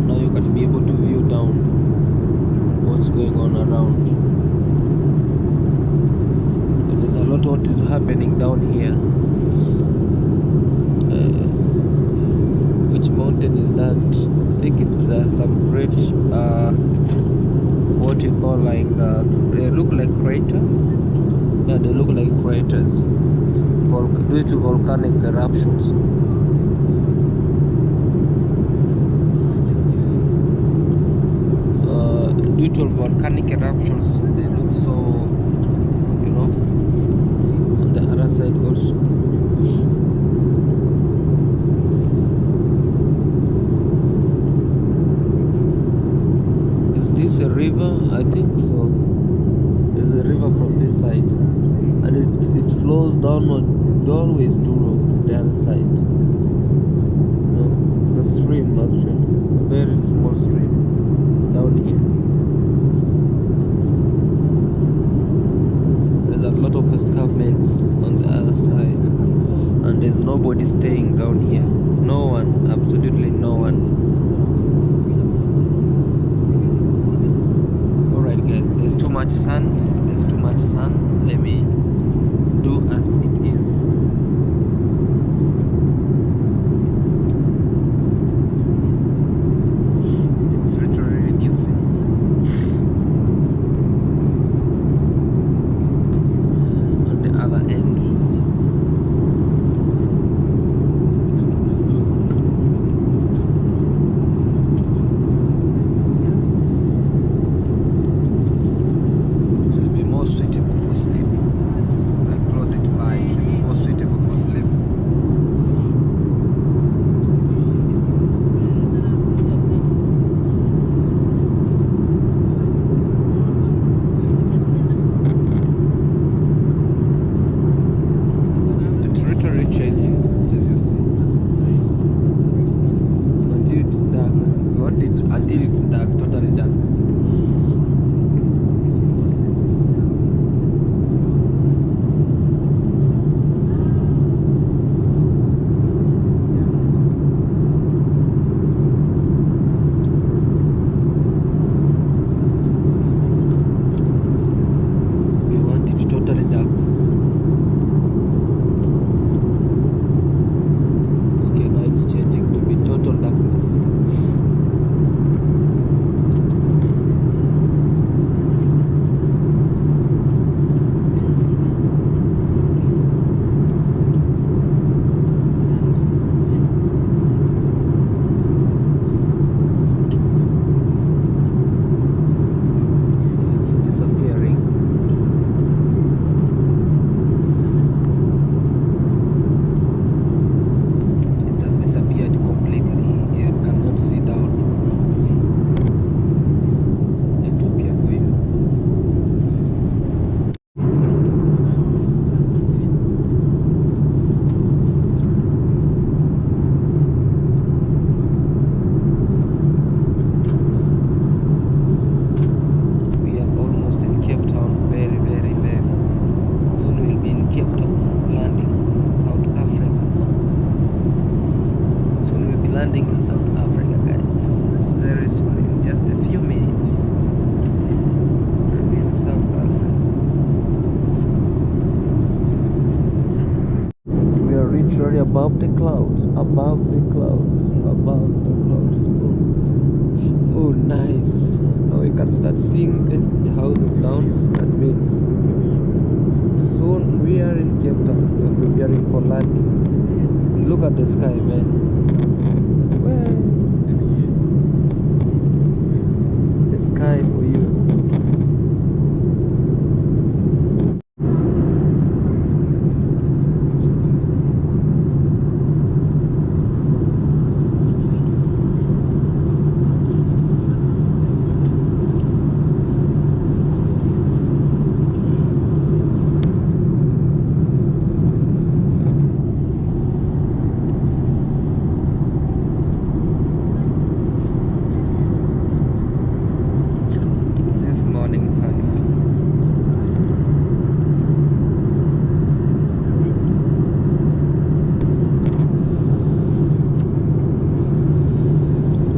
A: Now you can be able to view down what's going on around. There's a lot what is happening down here. Which mountain is that? I think it's some great what you call like they look like crater. Yeah, they look like craters due to volcanic eruptions. Due to volcanic eruptions, they look so, you know. On the other side also. Is this a river? I think so. There's a river from this side, and it flows downwards to the other side. You know, it's a stream actually, a very small stream down here. There's a lot of escarpments on the other side, and there's nobody staying down here. No one, absolutely no one. Alright guys, there's too much sand. There's too much sand. Let me do as it is. It's literally reducing. On the other end, it will be more suitable for sleeping. If I close it by, it will be more suitable for sleeping. It's literally changing, as you see, until it's dark. You want it until it's dark, totally dark. We want it totally dark. Okay, now it's changing to be total darkness. It's disappearing. It has disappeared completely. You cannot see down. Ethiopia for you. We are almost in Cape Town. Very, very, very soon we'll be in Cape Town, landing South Africa. Soon we'll be landing in South Africa, guys. It's very soon, in just a few minutes. In South Africa. We are literally above the clouds, above the clouds, above the clouds. Oh, nice. Now we can start seeing the houses down. That means soon we are in Cape Town. We are preparing for landing. And look at the sky, man. Well, the sky for you. Morning 5.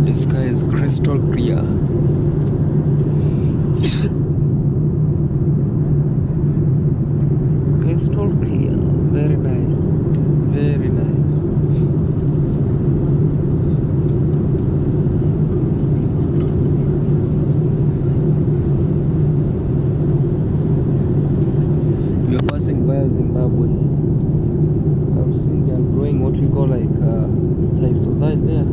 A: The sky is crystal clear. Crystal clear. Very nice. Very nice. Via Zimbabwe. I'm seeing they are growing what we call like sisal there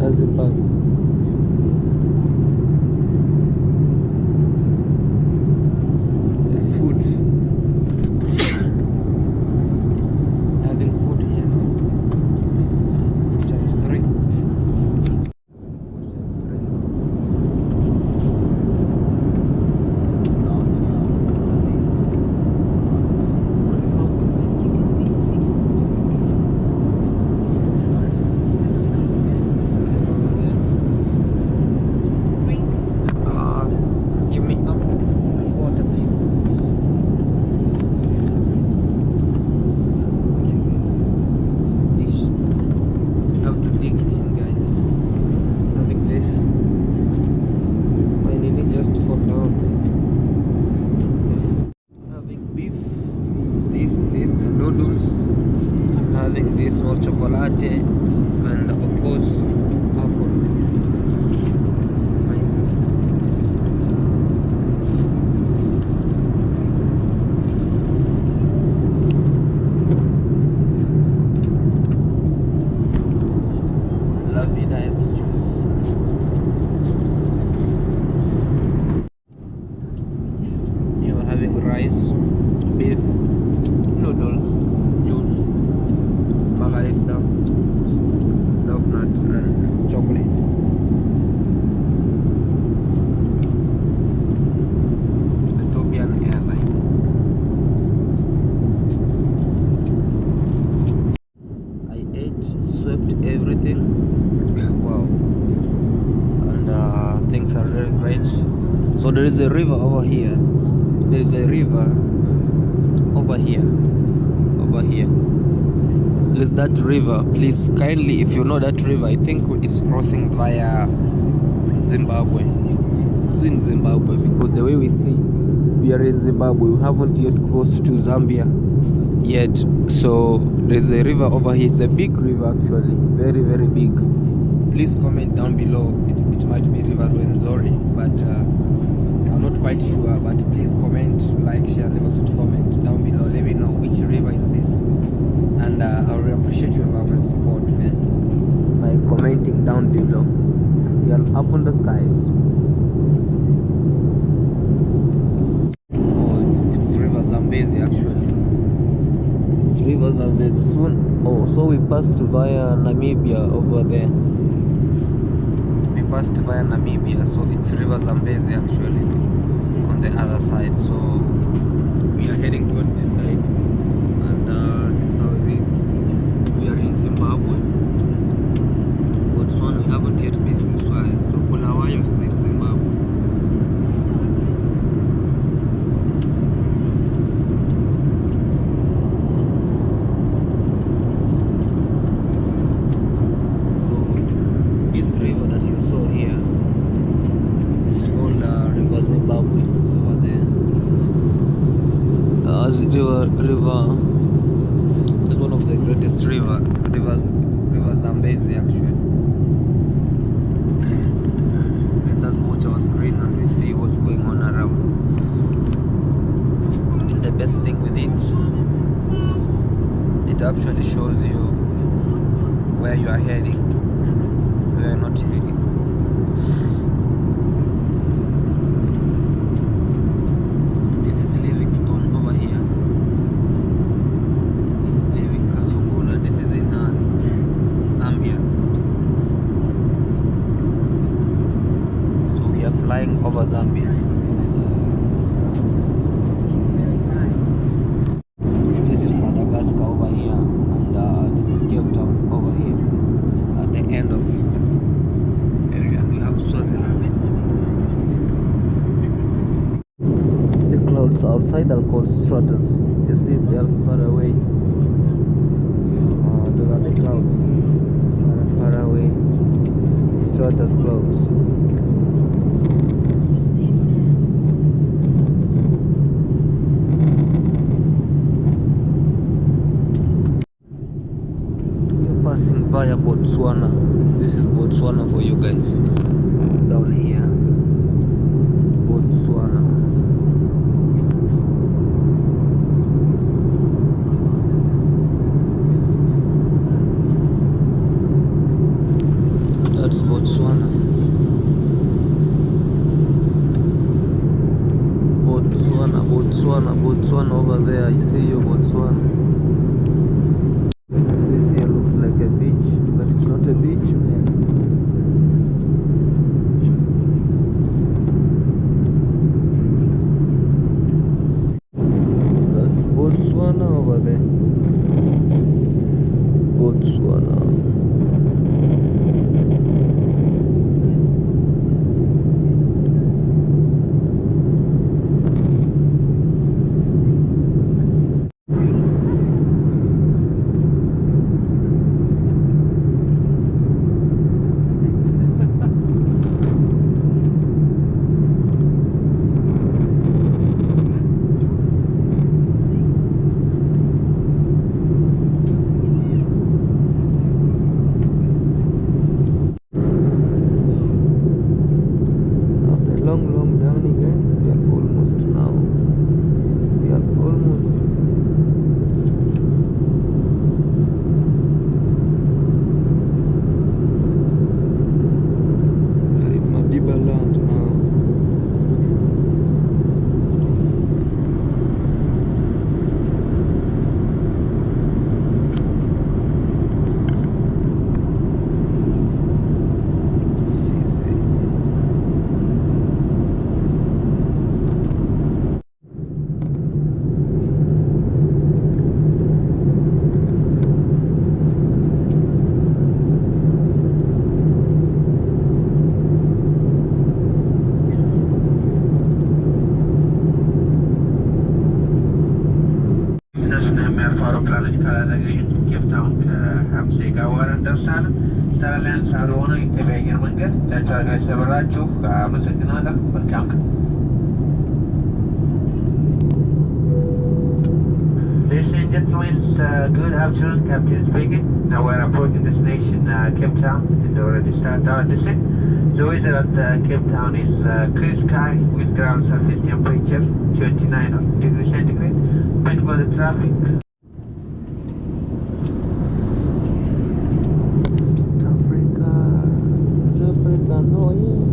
A: as Zimbabwe. Food. Having food here now. Times 3. Having this small chocolate and of course apple. Lovely nice juice. You are having rice, beef, noodles, juice, margarita, love nut and chocolate. Ethiopian airline. I ate, swept everything. Wow. And things are very great. So there is a river over here. There is a river over here. Over here. There's that river. Please kindly, if you know that river, I think it's crossing via Zimbabwe. It's in Zimbabwe because the way we see, we are in Zimbabwe. We haven't yet crossed to Zambia yet. So there's a river over here. It's a big river actually, very very big. Please comment down below. It might be River Rwenzori, but I'm not quite sure. But please comment, like, share, leave us a comment down below. Let me know which river is this. And I really appreciate your love and support, man, by commenting down below. We are up on the skies. Oh, it's River Zambezi actually. It's River Zambezi soon. Oh, so we passed via Namibia over there. We passed via Namibia, so it's River Zambezi actually on the other side. So we are heading towards this side. Zimbabwe. Botswana, we haven't yet been in Botswana, so Bulawayo is in Zimbabwe. So this river that you saw here crazy actually. Let us watch our screen and we see what's going on around. It's the best thing with it. It actually shows you where you are heading, where you're not heading. This is Livingstone over here. This is in Zambia. So we are flying over Zambia. This is Madagascar over here, and this is Cape Town over here at the end of this area. We have Swaziland. The clouds outside are called stratus. You see they are far away. Those are the clouds, far away, stratus clouds. We're passing via Botswana. This is Botswana for you guys. Down here, Botswana. That's Botswana. Botswana over there. I see you, Botswana. This here looks like a beach, but it's not a beach, man. That's Botswana over there. Botswana. Long journey, guys. We are almost now. We are almost. We are in Madiba land now.
H: Ladies and gentlemen, good afternoon, Captain speaking. Now we're approaching destination Cape Town and already started our descent. The weather at Cape Town is clear sky with ground surface temperature 29 degrees centigrade. Depending on the traffic. South Africa, no, yeah.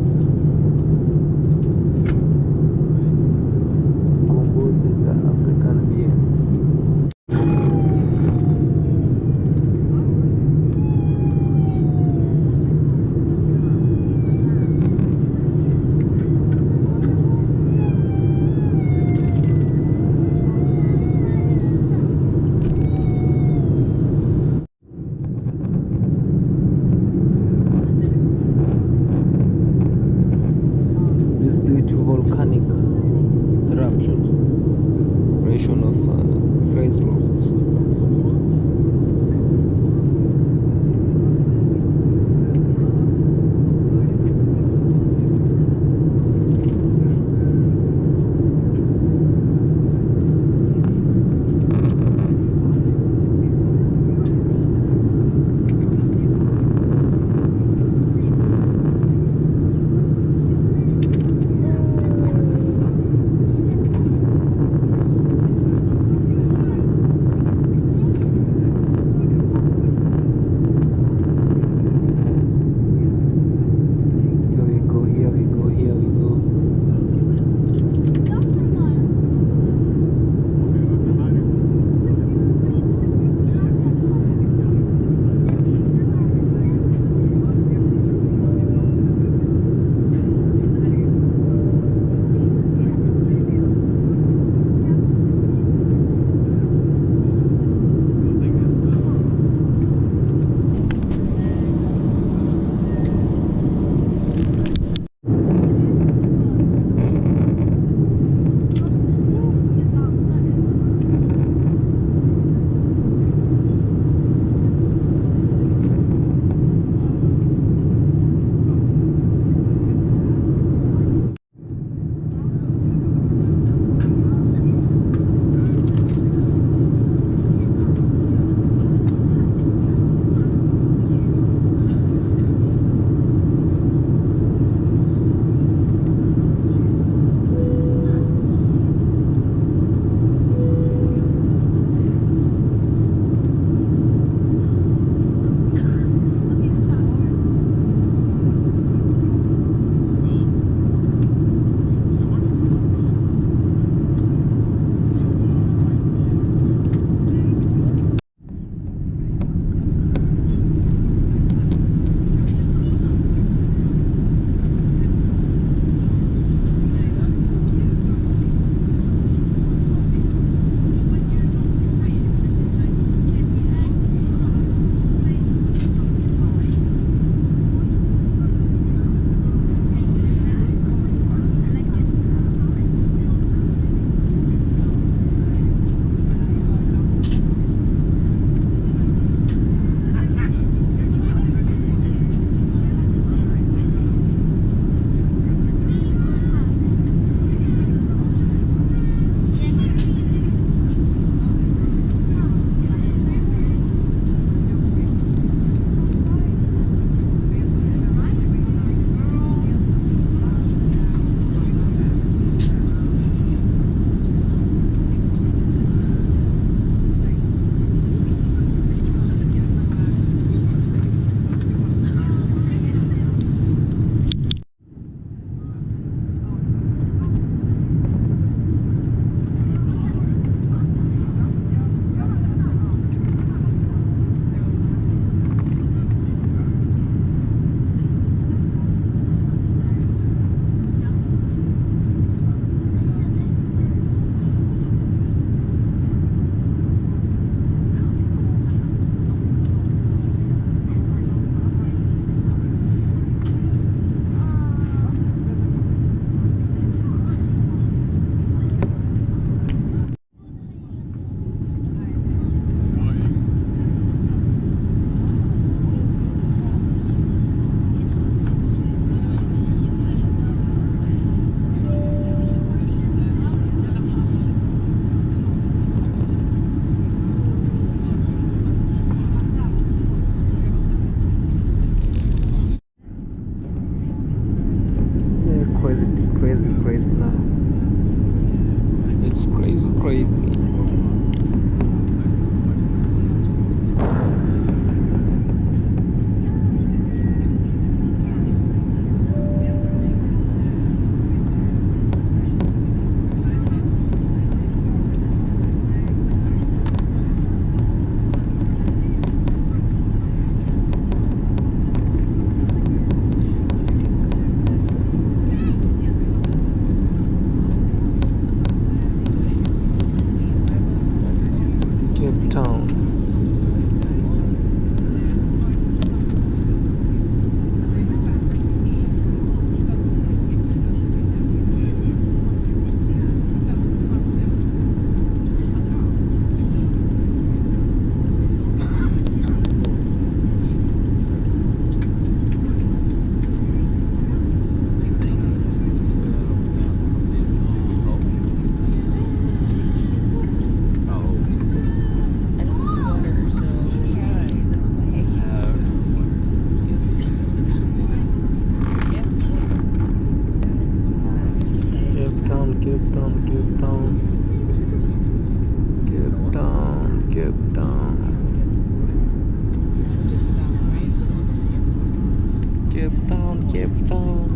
A: Cape Town, Cape Town.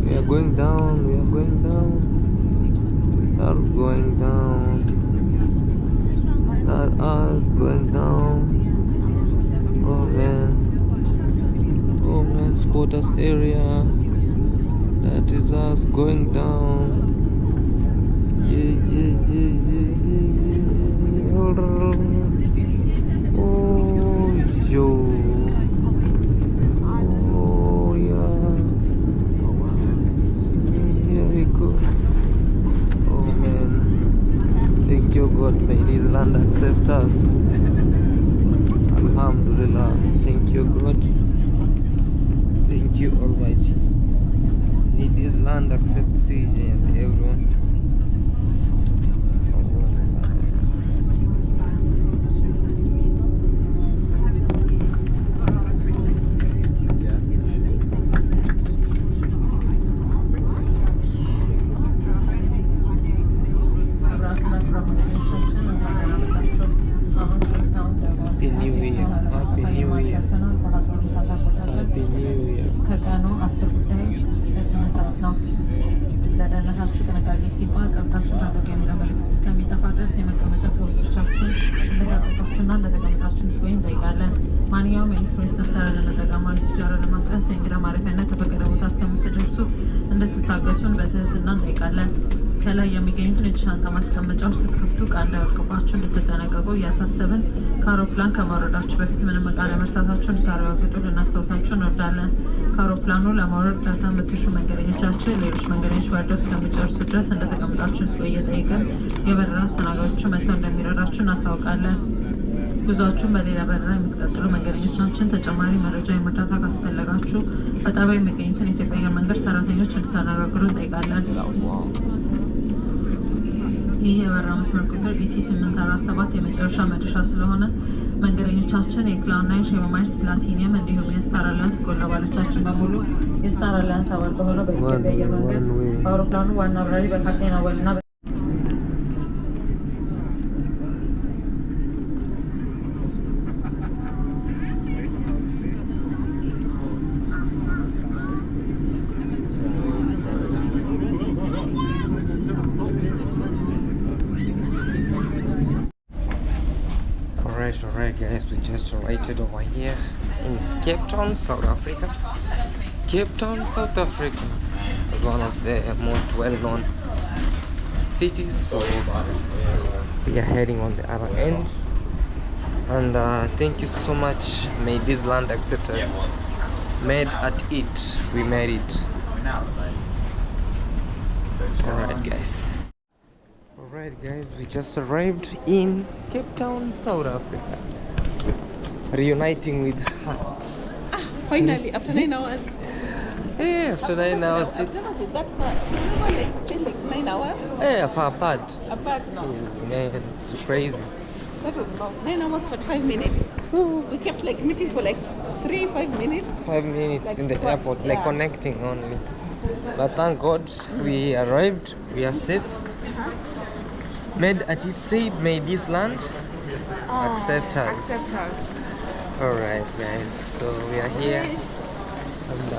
A: We are going down, we are going down. We are going down. That us going down. Oh man, squatters area. That is us going down. Yeah. Oh yo. Oh man, thank you God, may this land accept us. Alhamdulillah, thank you God, thank you Almighty. May this land accept CJ and everyone.
F: ማንኛውም ኤሌክትሮኒክስ መሳሪያ ለመጠቀም ሲጃራ ለማምጣት የእንግዳ ማረፊያና ተፈቀደ ቦታ እስከምትደርሱ እንድትታገሱን በትህትና እንጠይቃለን። ከላይ የሚገኙትን የእጅ ሻንጣ ማስቀመጫዎች ስትከፍቱ ዕቃ እንዳይወድቅባችሁ እንድትጠነቀቁ እያሳሰብን ከአውሮፕላን ከመውረዳችሁ በፊት ምንም ዕቃ ለመርሳታችሁ እንድታረጋግጡ ልናስታውሳችሁ እንወዳለን። ከአውሮፕላኑ ለመውረድ እርዳታ የምትሹ መንገደኞቻችን ሌሎች መንገደኞች ወርደው እስከሚጨርሱ ድረስ እንደተቀመጣችሁ እንድትቆዩ እየጠየቅን የበረራ አስተናጋጆቹ መጥተው እንደሚረዳችሁ እናሳውቃለን። ጉዟችሁን በሌላ በረራ የምትቀጥሉ መንገደኞቻችን ተጨማሪ መረጃ የእርዳታ ካስፈለጋችሁ በጣቢያው የሚገኙትን የኢትዮጵያ አየር መንገድ ሰራተኞች እንድታነጋግሩ እንጠይቃለን። ይህ የበረራ መስመር ቁጥር ኢቲ 847 የመጨረሻ መድረሻ ስለሆነ መንገደኞቻችን የክላውድ እና የሼማማይርስ ፕላቲኒየም እንዲሁም የስታር አላያንስ ጎል አባሎቻችን በሙሉ የስታር አላያንስ አባል በሆነው በኢትዮጵያ አየር መንገድ በአውሮፕላኑ ዋና አብራሪ በካፕቴን አወልና
A: Alright guys, we just arrived over here in Cape Town, South Africa. Cape Town, South Africa is one of the most well-known cities, so we are heading on the other end. And thank you so much, may this land accept us. Made at it, we made it. Alright guys, we just arrived in Cape Town, South Africa, reuniting with her.
B: Finally, after 9 hours.
A: Yeah, after 9 hours.
B: I've never been that far. Like 9 hours?
A: Yeah, far apart.
B: Apart now.
A: Man, it's crazy.
B: That was about 9 hours for 5 minutes. We kept like meeting for like 3-5 minutes.
A: 5 minutes like in the airport, like connecting only. But thank God we arrived, we are safe. Made at it said, may this land accept us. Alright guys, so we are here and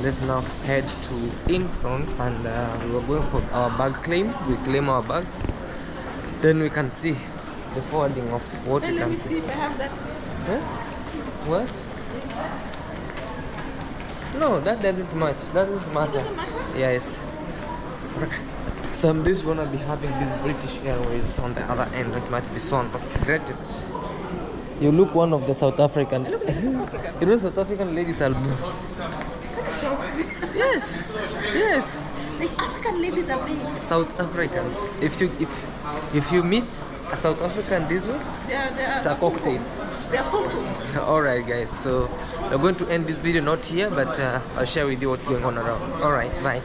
A: let's now head to in front and we were going for our bag claim. We claim our bags, then we can see the forwarding of what we can see.
B: See if I have that.
A: Huh? What? No, that doesn't match. That doesn't matter. Yes. Somebody's gonna be having this British Airways on the other end. It might be soon, but greatest. You look one of the South Africans. You know, South African ladies are blue. Yes, yes.
B: Like African ladies are big.
A: South Africans. If you meet a South African this way, it's a cocktail.
B: They're cool.
A: Alright guys, so we're going to end this video not here, but I'll share with you what's going on around. Alright, bye.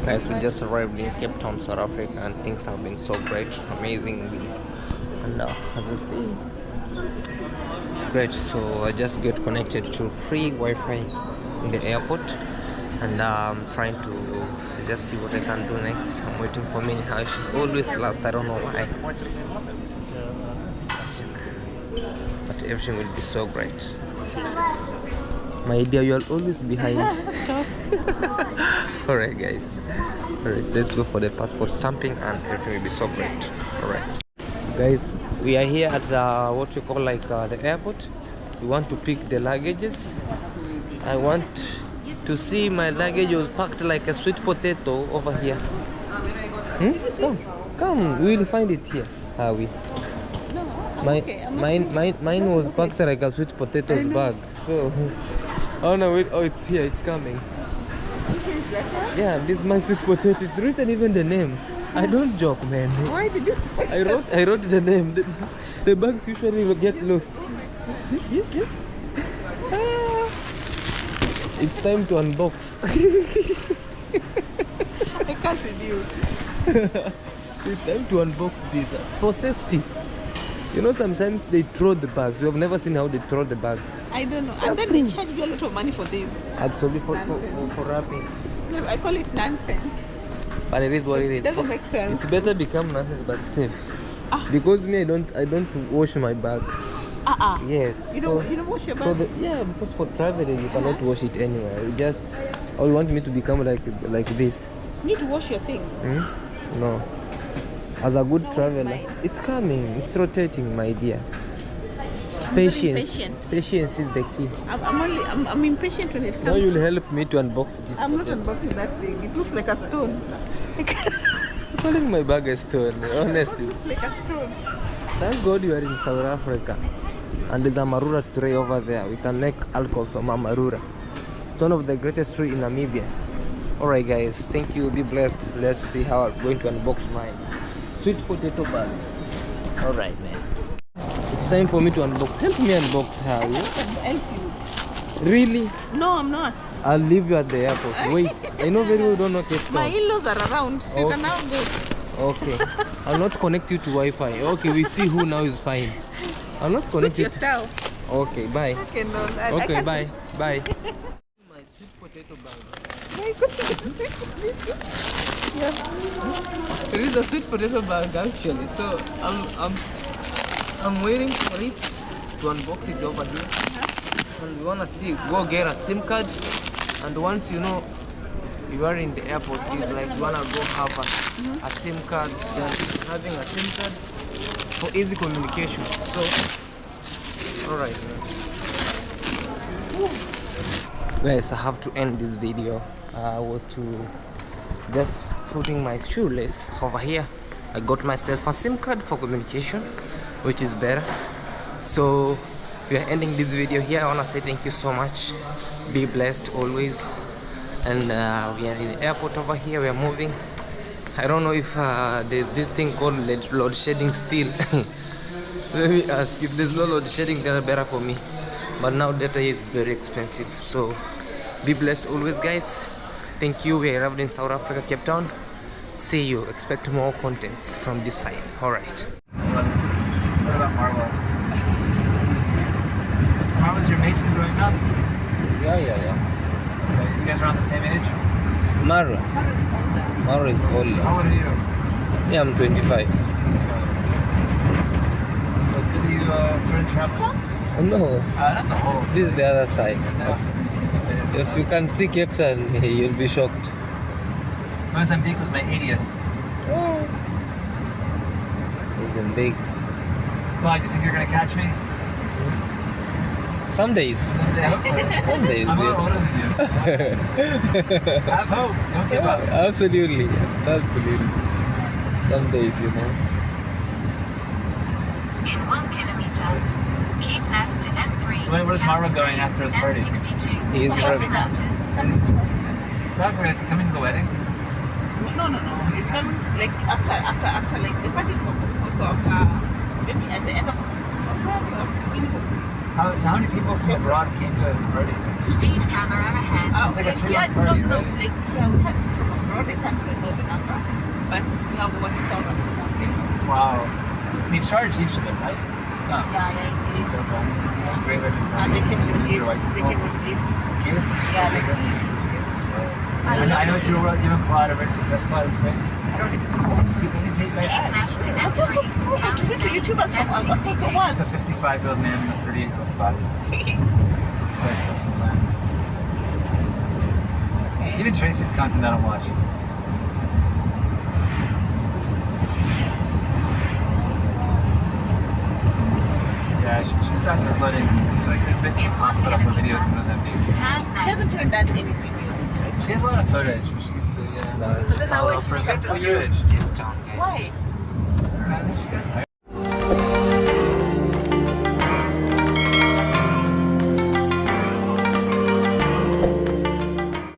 A: Guys, we just arrived in Cape Town, South Africa, and things have been so great, amazingly, and as you see, great. So I just get connected to free Wi-Fi in the airport, and I'm trying to just see what I can do next. I'm waiting for Minnie. She's always last, I don't know why. But everything will be so great. My dear, you are always behind. Alright guys. Alright, let's go for the passport stamping and everything will be so great. Alright. Guys, we are here at what we call like the airport. We want to pick the luggages. I want to see my luggage was packed like a sweet potato over here. Come, we will find it here. Are we? Mine was packed like a sweet potatoes bag. So, oh no, wait, oh it's here, it's coming. Yeah, this is my sweet potato. It's written even the name. I don't joke, man.
B: Why did you?
A: I wrote the name. The bags usually will get lost. It's time to unbox.
B: I can't with you.
A: It's time to unbox this for safety. You know, sometimes they throw the bags. We have never seen how they throw the bags.
B: I don't know. And then they charge you a lot of money for this.
A: Absolutely, for wrapping.
B: I call it nonsense.
A: But it is what it is.
B: It doesn't make sense.
A: It's better become nonsense but safe. Because me, I don't wash my bag. Yes.
B: You don't wash your bag?
A: So because for traveling you cannot wash it anywhere. You just, or you want me to become like this?
B: You need to wash your things.
A: No. As a good traveler, it's coming. It's rotating, my dear. Patience. Patience is the key.
B: I'm impatient when it comes.
A: Now you'll help me to unbox this.
B: I'm not unboxing that thing. It looks like a stone.
A: Calling my bag a stone, honestly.
B: It looks like a stone.
A: Thank God you are in South Africa. And there's a marura tree over there. We can make alcohol from a marura. It's one of the greatest trees in Namibia. Alright guys, thank you. Be blessed. Let's see how I'm going to unbox my sweet potato bag. Alright man. It's time for me to unbox. Help me unbox her.
B: I can help you.
A: Really?
B: No, I'm not.
A: I'll leave you at the airport. Wait. I know very well you don't know Cape Town.
B: My in-laws are around. You can now go.
A: Okay. I'll not connect you to Wi-Fi. Okay, we see who now is fine. I'll not connect
B: Suit
A: you.
B: yourself.
A: Okay, bye.
B: Okay, no. I
A: Okay, bye.
B: Help.
A: Bye. My sweet potato bag.
B: My goodness. Yeah.
A: It is a sweet potato bag actually. So I'm waiting for it to unbox it over here. And we wanna go get a SIM card. And once you know you are in the airport, it's like you wanna go have a SIM card. Then having a SIM card for easy communication. So, alright man. Guys, I have to end this video. I was just putting my shoelace over here. I got myself a SIM card for communication, which is better. So we are ending this video here. I want to say thank you so much. Be blessed always. And we are in the airport over here. We are moving. I don't know if there's this thing called load shedding still. Let me ask, if there's no load shedding, then better for me. But now data is very expensive. So be blessed always guys. Thank you. We arrived in South Africa, Cape Town. See you. Expect more content from this side. Alright.
H: What about Marwa? So how was your mate from growing up?
A: Yeah.
H: Okay. You guys are around the same age?
A: Mara is older.
H: How old are you?
A: Yeah, I'm 25. Yes.
H: Well, it's good that you started traveling.
A: No,
H: Not the whole.
A: this is the other side.
H: Awesome.
A: If you can see Cape Town, you'll be shocked.
H: Mozambique was my 80th.
A: Mozambique.
H: Claude, do you think you're going to catch me?
A: Some days. Some days.
H: I'm a
A: Yeah.
H: lot older than you. Have hope. Don't give up.
A: Absolutely. Yes, absolutely. Some days, you know.
I: In 1 kilometer, keep left to M3.
D: So where's Mara going after his party?
A: He is driving.
D: South Africa, is he coming to the wedding?
B: No. It's coming like after like the party is also after maybe at the end of beginning of.
D: So how many people from abroad came to his party?
C: Speed camera ahead.
D: It's like a 3-month party, right?
B: We had from abroad. I can't really know the number, but we have over 2,000 people.
D: Wow. And he charged each of them, right? No.
B: Yeah, indeed.
D: So, great way to
B: And they came with
D: use your
B: gifts.
D: wife.
B: They came with gifts.
D: Gifts?
B: Yeah, like
D: Gifts, right. I know it's you and Claude are very successful. It's great. People get paid by ads.
B: But also people contribute to YouTubers from all across the world.
D: The 55-year-old man and the 38-year-old body. That's how I feel sometimes.
B: Okay.
D: Even Tracy's content I don't watch. Yeah, she started uploading. It's basically a hospital for videos in Mozambique.
B: She hasn't even done any videos.
D: She has a lot of footage, but she needs to,
A: No, it's
B: So
A: just
B: then
A: all
B: how
A: over
B: is she
A: the
B: trying to
A: footage.
B: Why?
D: I think she got tired.